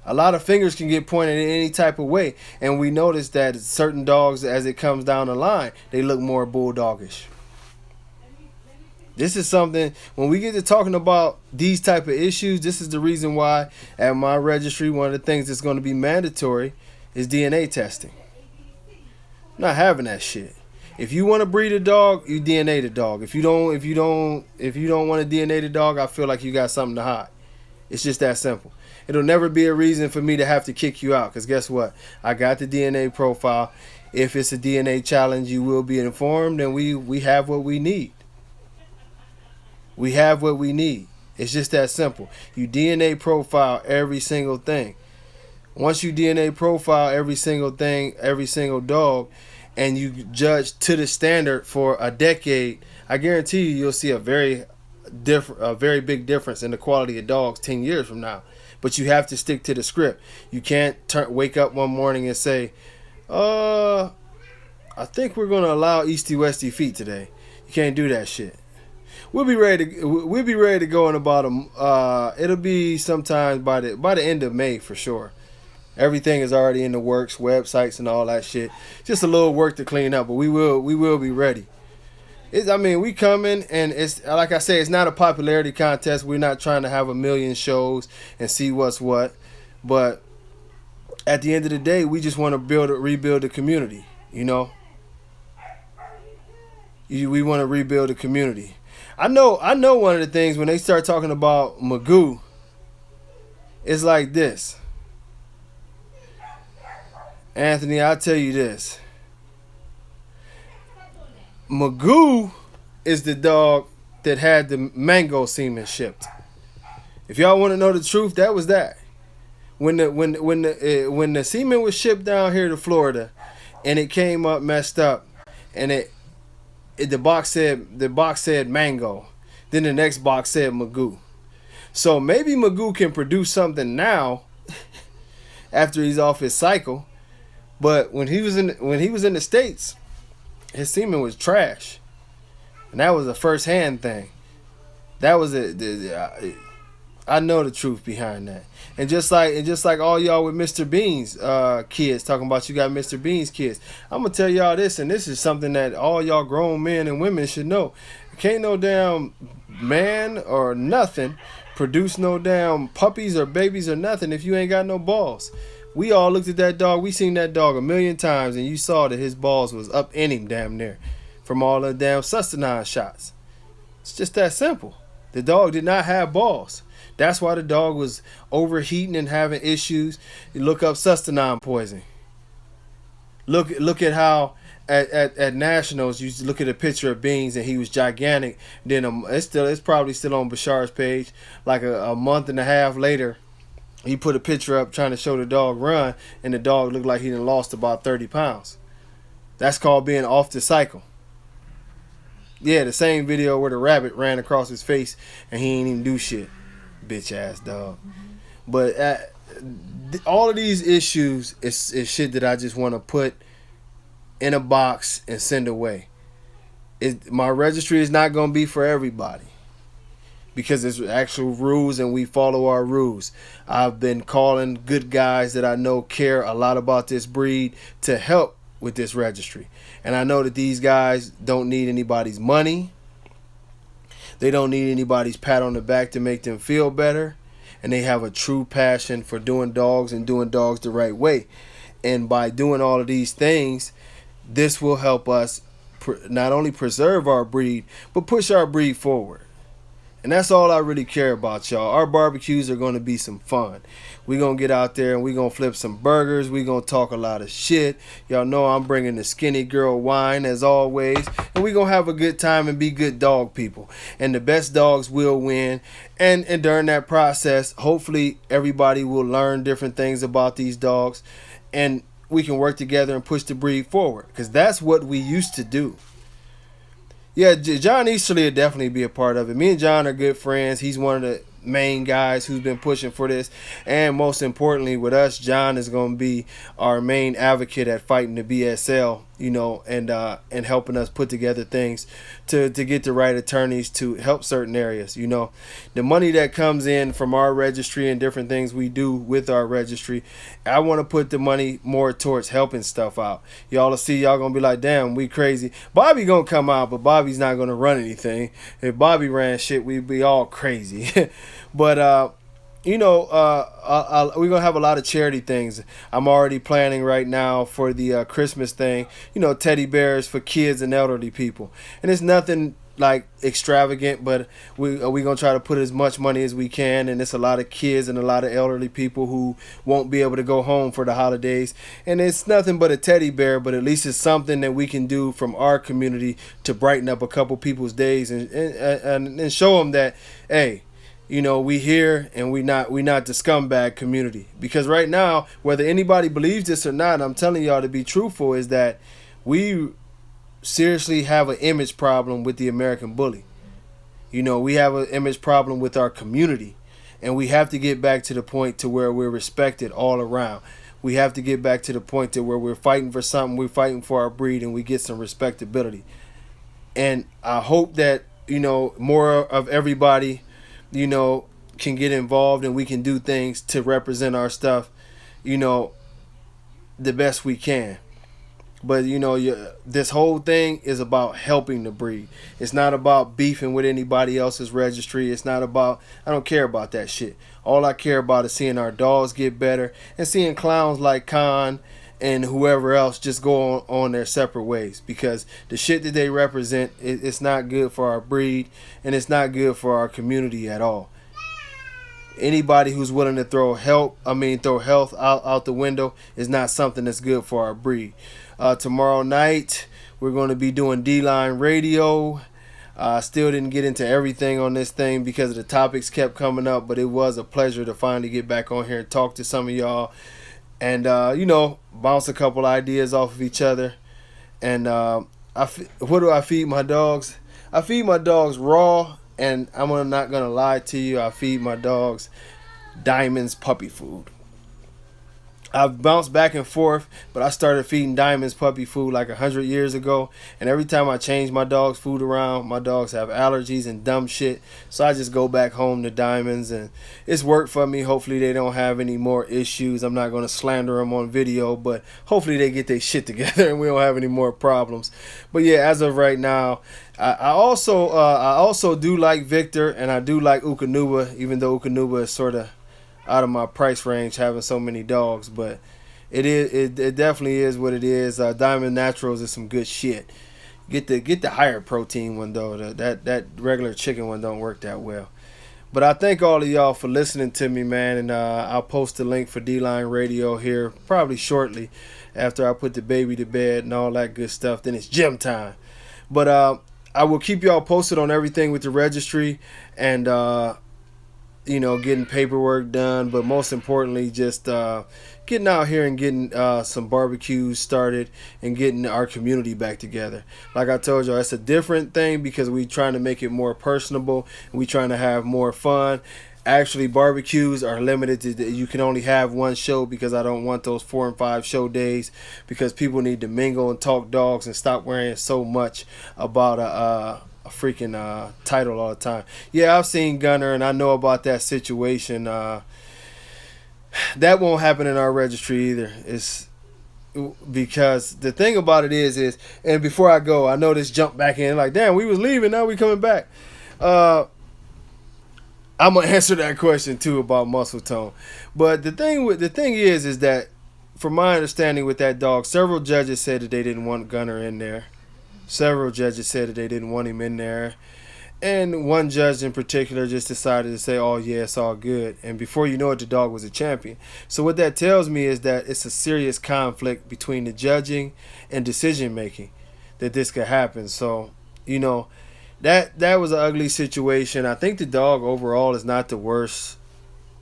A lot of fingers can get pointed in any type of way, and we notice that certain dogs, as it comes down the line, they look more bulldogish. This is something, when we get to talking about these type of issues, this is the reason why at my registry, one of the things that's going to be mandatory is DNA testing. I'm not having that shit. If you want to breed a dog, you DNA the dog. If you don't want to DNA the dog, I feel like you got something to hide. It's just that simple. It'll never be a reason for me to have to kick you out, because guess what? I got the DNA profile. If it's a DNA challenge, you will be informed, and we have what we need. We have what we need. It's just that simple. You DNA profile every single thing. Once you DNA profile every single thing, every single dog, and you judge to the standard for a decade, I guarantee you'll see a very big difference in the quality of dogs 10 years from now. But you have to stick to the script. You can't wake up one morning and say, I think we're going to allow Easty Westy feet today. You can't do that shit. We'll be ready to go in about it'll be sometime by the end of May for sure. Everything is already in the works, websites and all that shit. Just a little work to clean up, but we will be ready. I mean, we coming, and it's like I say, it's not a popularity contest. We're not trying to have a million shows and see what's what, but at the end of the day, we just want to rebuild the community. You know, we want to rebuild the community. I know. One of the things when they start talking about Magoo, it's like this. Anthony, I'll tell you this. Magoo is the dog that had the mango semen shipped. If y'all want to know the truth, that was that. When the semen was shipped down here to Florida, and it came up messed up, and the box said mango, then the next box said Magoo. So maybe Magoo can produce something now after he's off his cycle, but when he was in the States, his semen was trash, and that was a first-hand thing. That was I know the truth behind that. And just like all y'all with Mr. Bean's kids talking about you got Mr. Bean's kids, I'm gonna tell y'all this, and this is something that all y'all grown men and women should know. Can't no damn man or nothing produce no damn puppies or babies or nothing if you ain't got no balls. We all looked at that dog. We seen that dog a million times, and you saw that his balls was up in him damn near from all the damn sustenance shots. It's just that simple. The dog did not have balls. That's why the dog was overheating and having issues. You look up sustenance poisoning. Look at how at Nationals you look at a picture of Beans and he was gigantic. Then it's probably still on Bashar's page. Like a month and a half later, he put a picture up trying to show the dog run, and the dog looked like he done lost about 30 pounds. That's called being off the cycle. Yeah, the same video where the rabbit ran across his face and he ain't even do shit. Bitch ass dog. But all of these issues is shit that I just want to put in a box and send away. My registry is not going to be for everybody, because there's actual rules and we follow our rules. I've been calling good guys that I know care a lot about this breed to help with this registry. And I know that these guys don't need anybody's money. They don't need anybody's pat on the back to make them feel better. And they have a true passion for doing dogs and doing dogs the right way. And by doing all of these things, this will help us not only preserve our breed, but push our breed forward. And that's all I really care about, y'all. Our barbecues are going to be some fun. We're going to get out there and we're going to flip some burgers. We're going to talk a lot of shit. Y'all know I'm bringing the skinny girl wine as always. And we're going to have a good time and be good dog people. And the best dogs will win. And during that process, hopefully everybody will learn different things about these dogs. And we can work together and push the breed forward. Because that's what we used to do. Yeah, John Easterly will definitely be a part of it. Me and John are good friends. He's one of the main guys who's been pushing for this. And most importantly, with us, John is going to be our main advocate at fighting the BSL, you know, and helping us put together things to get the right attorneys to help certain areas. You know, the money that comes in from our registry and different things we do with our registry, I want to put the money more towards helping stuff out. Y'all will see, y'all going to be like, damn, we crazy. Bobby going to come out, but Bobby's not going to run anything. If Bobby ran shit, we'd be all crazy. But, you know, we're going to have a lot of charity things. I'm already planning right now for the Christmas thing, you know, teddy bears for kids and elderly people. And it's nothing like extravagant, but we're going to try to put as much money as we can. And it's a lot of kids and a lot of elderly people who won't be able to go home for the holidays. And it's nothing but a teddy bear, but at least it's something that we can do from our community to brighten up a couple people's days and show them that, hey, you know, we here and we not the scumbag community. Because right now, whether anybody believes this or not, I'm telling y'all to be truthful, is that we seriously have an image problem with the American bully. You know, we have an image problem with our community. And we have to get back to the point to where we're respected all around. We have to get back to the point to where we're fighting for something, we're fighting for our breed, and we get some respectability. And I hope that more of everybody, you know, can get involved and we can do things to represent our stuff, you know, the best we can. But this whole thing is about helping the breed. It's not about beefing with anybody else's registry. It's not about, I don't care about that shit. All I care about is seeing our dogs get better and seeing clowns like Khan and whoever else just go on their separate ways, because the shit that they represent, it's not good for our breed and it's not good for our community at all. Anybody who's willing to throw health out the window is not something that's good for our breed. Tomorrow night we're going to be doing D-Line Radio. Still didn't get into everything on this thing because the topics kept coming up, but it was a pleasure to finally get back on here and talk to some of y'all and bounce a couple ideas off of each other. And what do I feed my dogs? I feed my dogs raw, and I'm not gonna lie to you, I feed my dogs Diamond's puppy food. I've bounced back and forth, but I started feeding Diamond's puppy food like 100 years ago, and every time I change my dog's food around, my dogs have allergies and dumb shit, so I just go back home to Diamond's, and it's worked for me. Hopefully they don't have any more issues. I'm not going to slander them on video, but hopefully they get their shit together and we don't have any more problems. But yeah, as of right now, I also do like Victor, and I do like Ukanuba, even though Ukanuba is sort of out of my price range having so many dogs, but it definitely is what it is. Diamond Naturals is some good shit. Get the higher protein one though. That regular chicken one don't work that well. But I thank all of y'all for listening to me, man, and I'll post the link for D-Line Radio here probably shortly after I put the baby to bed and all that good stuff. Then it's gym time. But I will keep y'all posted on everything with the registry and getting paperwork done, but most importantly, just getting out here and getting some barbecues started and getting our community back together. Like I told y'all, it's a different thing because we trying to make it more personable and we trying to have more fun. Actually, barbecues are limited to you can only have one show because I don't want those 4 and 5 show days, because people need to mingle and talk dogs and stop worrying so much about a freaking title all the time. Yeah, I've seen Gunner and I know about that situation. That won't happen in our registry either. It's because the thing about it is and before I go, I know this jump back in like, damn, we was leaving, now we coming back. I'm gonna answer that question too about muscle tone. But the thing is that from my understanding with that dog, several judges said that they didn't want Gunner in there. Several judges said that they didn't want him in there. And one judge in particular just decided to say, oh yeah, it's all good. And before you know it, the dog was a champion. So what that tells me is that it's a serious conflict between the judging and decision making that this could happen. So, that was an ugly situation. I think the dog overall is not the worst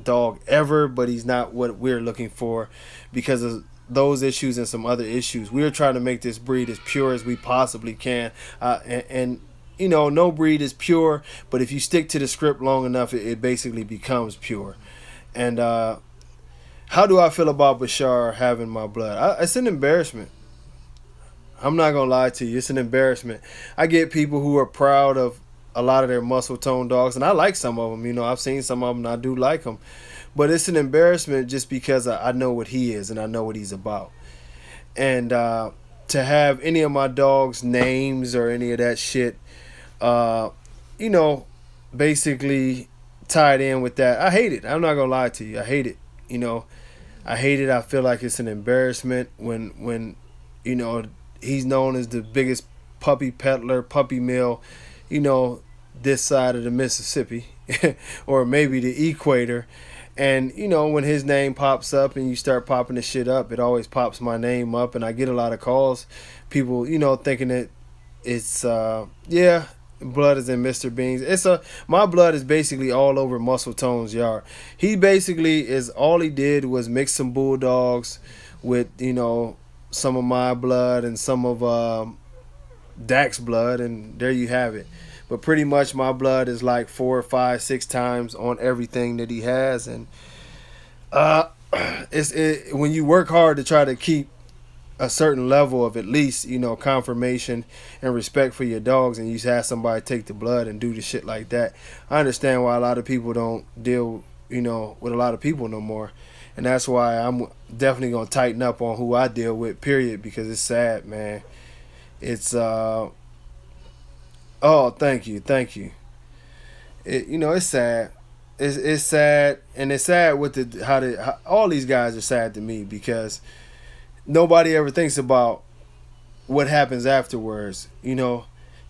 dog ever, but he's not what we're looking for because of those issues and some other issues. We're trying to make this breed as pure as we possibly can. No breed is pure, but if you stick to the script long enough, it basically becomes pure. And how do I feel about Bashar having my blood? It's an embarrassment. I'm not going to lie to you. It's an embarrassment. I get people who are proud of a lot of their muscle tone dogs, and I like some of them. I've seen some of them, and I do like them. But it's an embarrassment just because I know what he is and I know what he's about. And to have any of my dogs' names or any of that shit, basically tied in with that, I hate it. I'm not going to lie to you. I hate it. I hate it. I feel like it's an embarrassment when he's known as the biggest puppy peddler, puppy mill, this side of the Mississippi or maybe the equator. And, when his name pops up and you start popping the shit up, it always pops my name up. And I get a lot of calls, people, thinking that it's, blood is in Mr. Beans. My blood is basically all over Muscle Tone's yard. He basically all he did was mix some bulldogs with, some of my blood and some of Dak's blood, and there you have it. But pretty much my blood is like 4, 5, 6 times on everything that he has, and when you work hard to try to keep a certain level of at least, confirmation and respect for your dogs, and you have somebody take the blood and do the shit like that. I understand why a lot of people don't deal, with a lot of people no more. And that's why I'm definitely gonna tighten up on who I deal with, period, because it's sad, man. It's oh, thank you, thank you. It's sad. It's sad, and it's sad with how all these guys are sad to me because nobody ever thinks about what happens afterwards.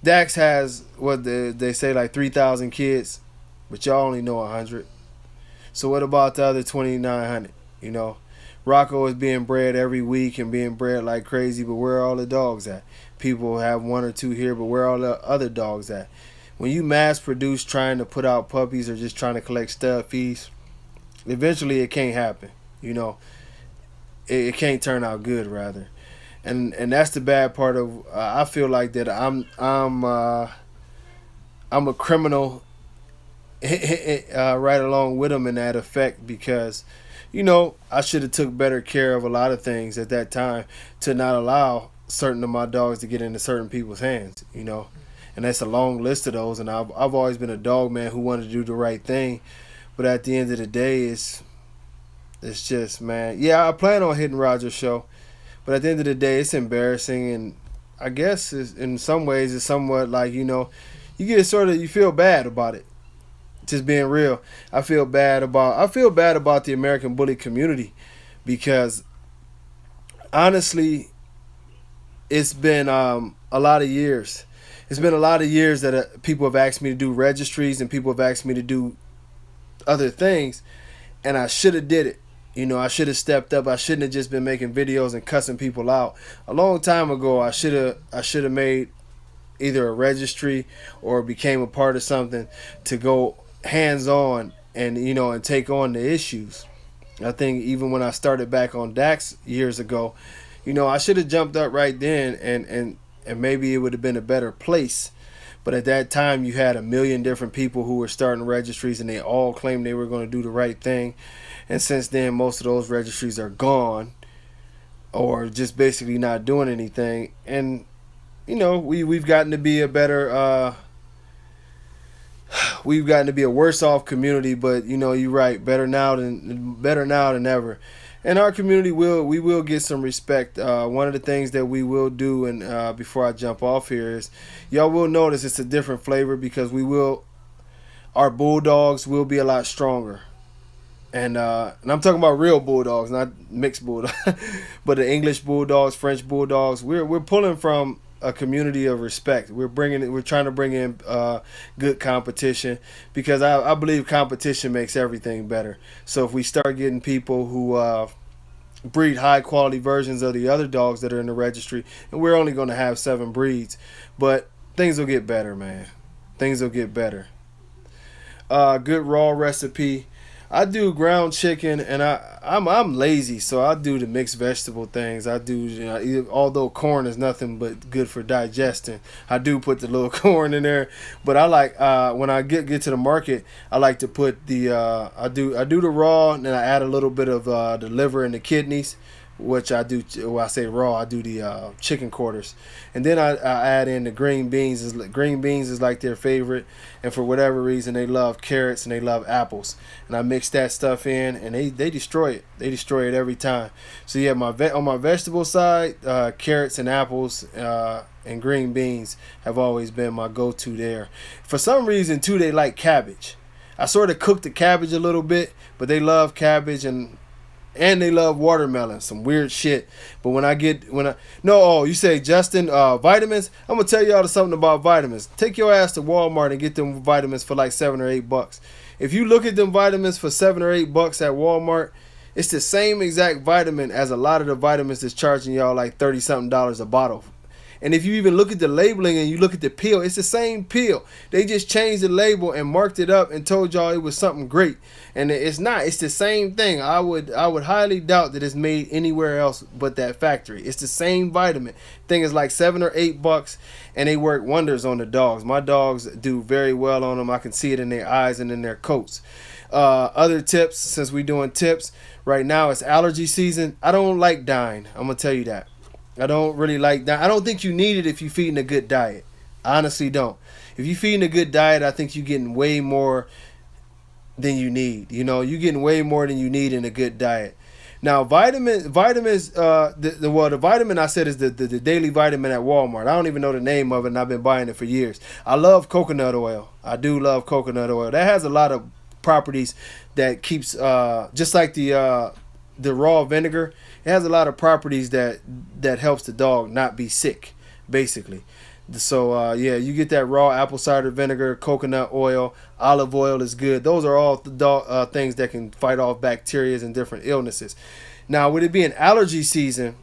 Dax has what they say like 3,000 kids, but y'all only know 100. So what about the other 2,900? Rocco is being bred every week and being bred like crazy, but where are all the dogs at? People have one or two here, but where are all the other dogs at? When you mass produce trying to put out puppies or just trying to collect stud fees, eventually it can't happen. It can't turn out good, rather. And that's the bad part of I feel like that I'm a criminal right along with them in that effect because I should have took better care of a lot of things at that time to not allow certain of my dogs to get into certain people's hands, and that's a long list of those. And I've always been a dog man who wanted to do the right thing, but at the end of the day, it's just, man. Yeah, I plan on hitting Roger's show, but at the end of the day, it's embarrassing, and I guess in some ways it's somewhat like you you feel bad about it. Just being real, I feel bad about the American bully community because honestly, it's been a lot of years. It's been a lot of years that people have asked me to do registries and people have asked me to do other things, and I should have did it. I should have stepped up. I shouldn't have just been making videos and cussing people out. A long time ago, I should have made either a registry or became a part of something to go hands on and and take on the issues. I think even when I started back on Dax years ago, I should have jumped up right then and maybe it would have been a better place. But at that time, you had a million different people who were starting registries and they all claimed they were going to do the right thing. And since then, most of those registries are gone or just basically not doing anything. And, we've gotten to be a better, we've gotten to be a worse off community. But, you're right, better now than ever. And our community we will get some respect. One of the things that we will do, and before I jump off here, is y'all will notice it's a different flavor because our bulldogs will be a lot stronger. And I'm talking about real bulldogs, not mixed bulldogs, but the English bulldogs, French bulldogs. We're pulling from a community of respect. We're trying to bring in good competition because I believe competition makes everything better. So if we start getting people who breed high quality versions of the other dogs that are in the registry, and we're only going to have 7 breeds, but things will get better, man. Things will get better. Good raw recipe. I do ground chicken, and I'm lazy, so I do the mixed vegetable things. I do, although corn is nothing but good for digesting, I do put the little corn in there. But I like when I get to the market, I like to put the I do the raw, and then I add a little bit of the liver and the kidneys, which I do. When I say raw, I do the chicken quarters, and then I add in the green beans. Green beans is like their favorite, and for whatever reason they love carrots and they love apples, and I mix that stuff in, and they destroy it. They destroy it every time. So yeah, on my vegetable side, carrots and apples and green beans have always been my go-to there. For some reason too, they like cabbage. I sort of cook the cabbage a little bit, but they love cabbage and they love watermelon, some weird shit. But you say Justin, vitamins? I'm gonna tell y'all something about vitamins. Take your ass to Walmart and get them vitamins for like $7 or $8. If you look at them vitamins for $7 or $8 at Walmart, it's the same exact vitamin as a lot of the vitamins that's charging y'all like $30 something a bottle. And if you even look at the labeling and you look at the pill, it's the same pill. They just changed the label and marked it up and told y'all it was something great. And it's not. It's the same thing. I would highly doubt that it's made anywhere else but that factory. It's the same vitamin. Thing is like $7 or $8, and they work wonders on the dogs. My dogs do very well on them. I can see it in their eyes and in their coats. Other tips, since we're doing tips, right now it's allergy season. I don't like dying. I'm going to tell you that. I don't really like that. I don't think you need it if you're feeding a good diet. I honestly don't. If you're feeding a good diet, I think you're getting way more than you need. You know, you're getting way more than you need in a good diet. Now, vitamins, the vitamin I said is the daily vitamin at Walmart. I don't even know the name of it, and I've been buying it for years. I love coconut oil. I do love coconut oil. That has a lot of properties that keeps, just like the raw vinegar. It has a lot of properties that helps the dog not be sick, basically. So yeah, you get that raw apple cider vinegar, coconut oil, olive oil is good. Those are all the things that can fight off bacteria and different illnesses. Now, with it being allergy season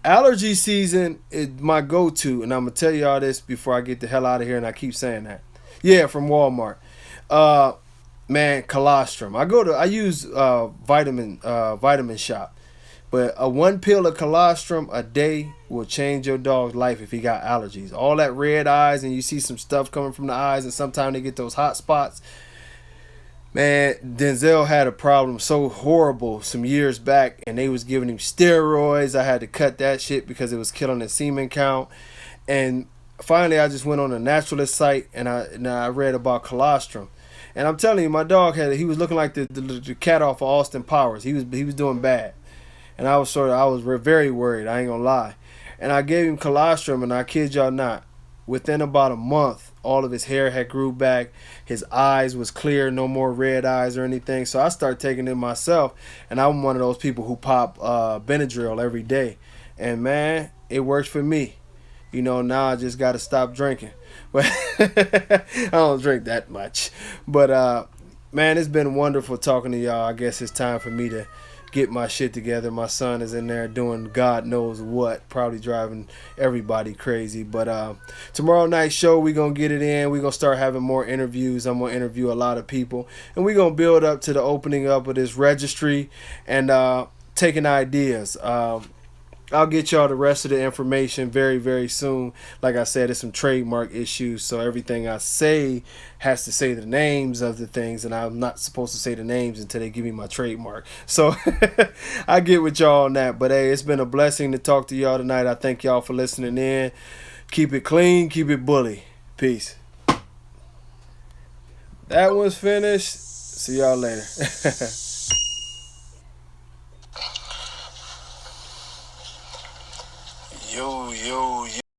is my go-to, and I'm gonna tell y'all this before I get the hell out of here. And I keep saying that. Yeah, from Walmart. Uh, Man, colostrum. I use vitamin shop. But a one pill of colostrum a day will change your dog's life if he got allergies. All that red eyes and you see some stuff coming from the eyes, and sometimes they get those hot spots. Man, Denzel had a problem so horrible some years back, and they was giving him steroids. I had to cut that shit because it was killing his semen count. And finally, I just went on a naturalist site, and I read about colostrum. And I'm telling you, my dog he was looking like the cat off of Austin Powers. He was doing bad. And I was very worried. I ain't gonna lie. And I gave him colostrum, and I kid y'all not, within about a month, all of his hair had grew back. His eyes was clear, no more red eyes or anything. So I started taking it myself, and I'm one of those people who pop Benadryl every day. And man, it works for me. You know, now I just got to stop drinking. But I don't drink that much. But man, it's been wonderful talking to y'all. I guess it's time for me to get my shit together. My son is in there doing God knows what, probably driving everybody crazy. But tomorrow night's show, we gonna get it in. We gonna start having more interviews. I'm gonna interview a lot of people, and we gonna build up to the opening up of this registry and taking ideas. I'll get y'all the rest of the information very, very soon. Like I said, it's some trademark issues, so everything I say has to say the names of the things, and I'm not supposed to say the names until they give me my trademark. So I get with y'all on that. But hey, it's been a blessing to talk to y'all tonight. I thank y'all for listening in. Keep it clean, keep it bully. Peace. That one's finished. See y'all later. Yo, yo, yo.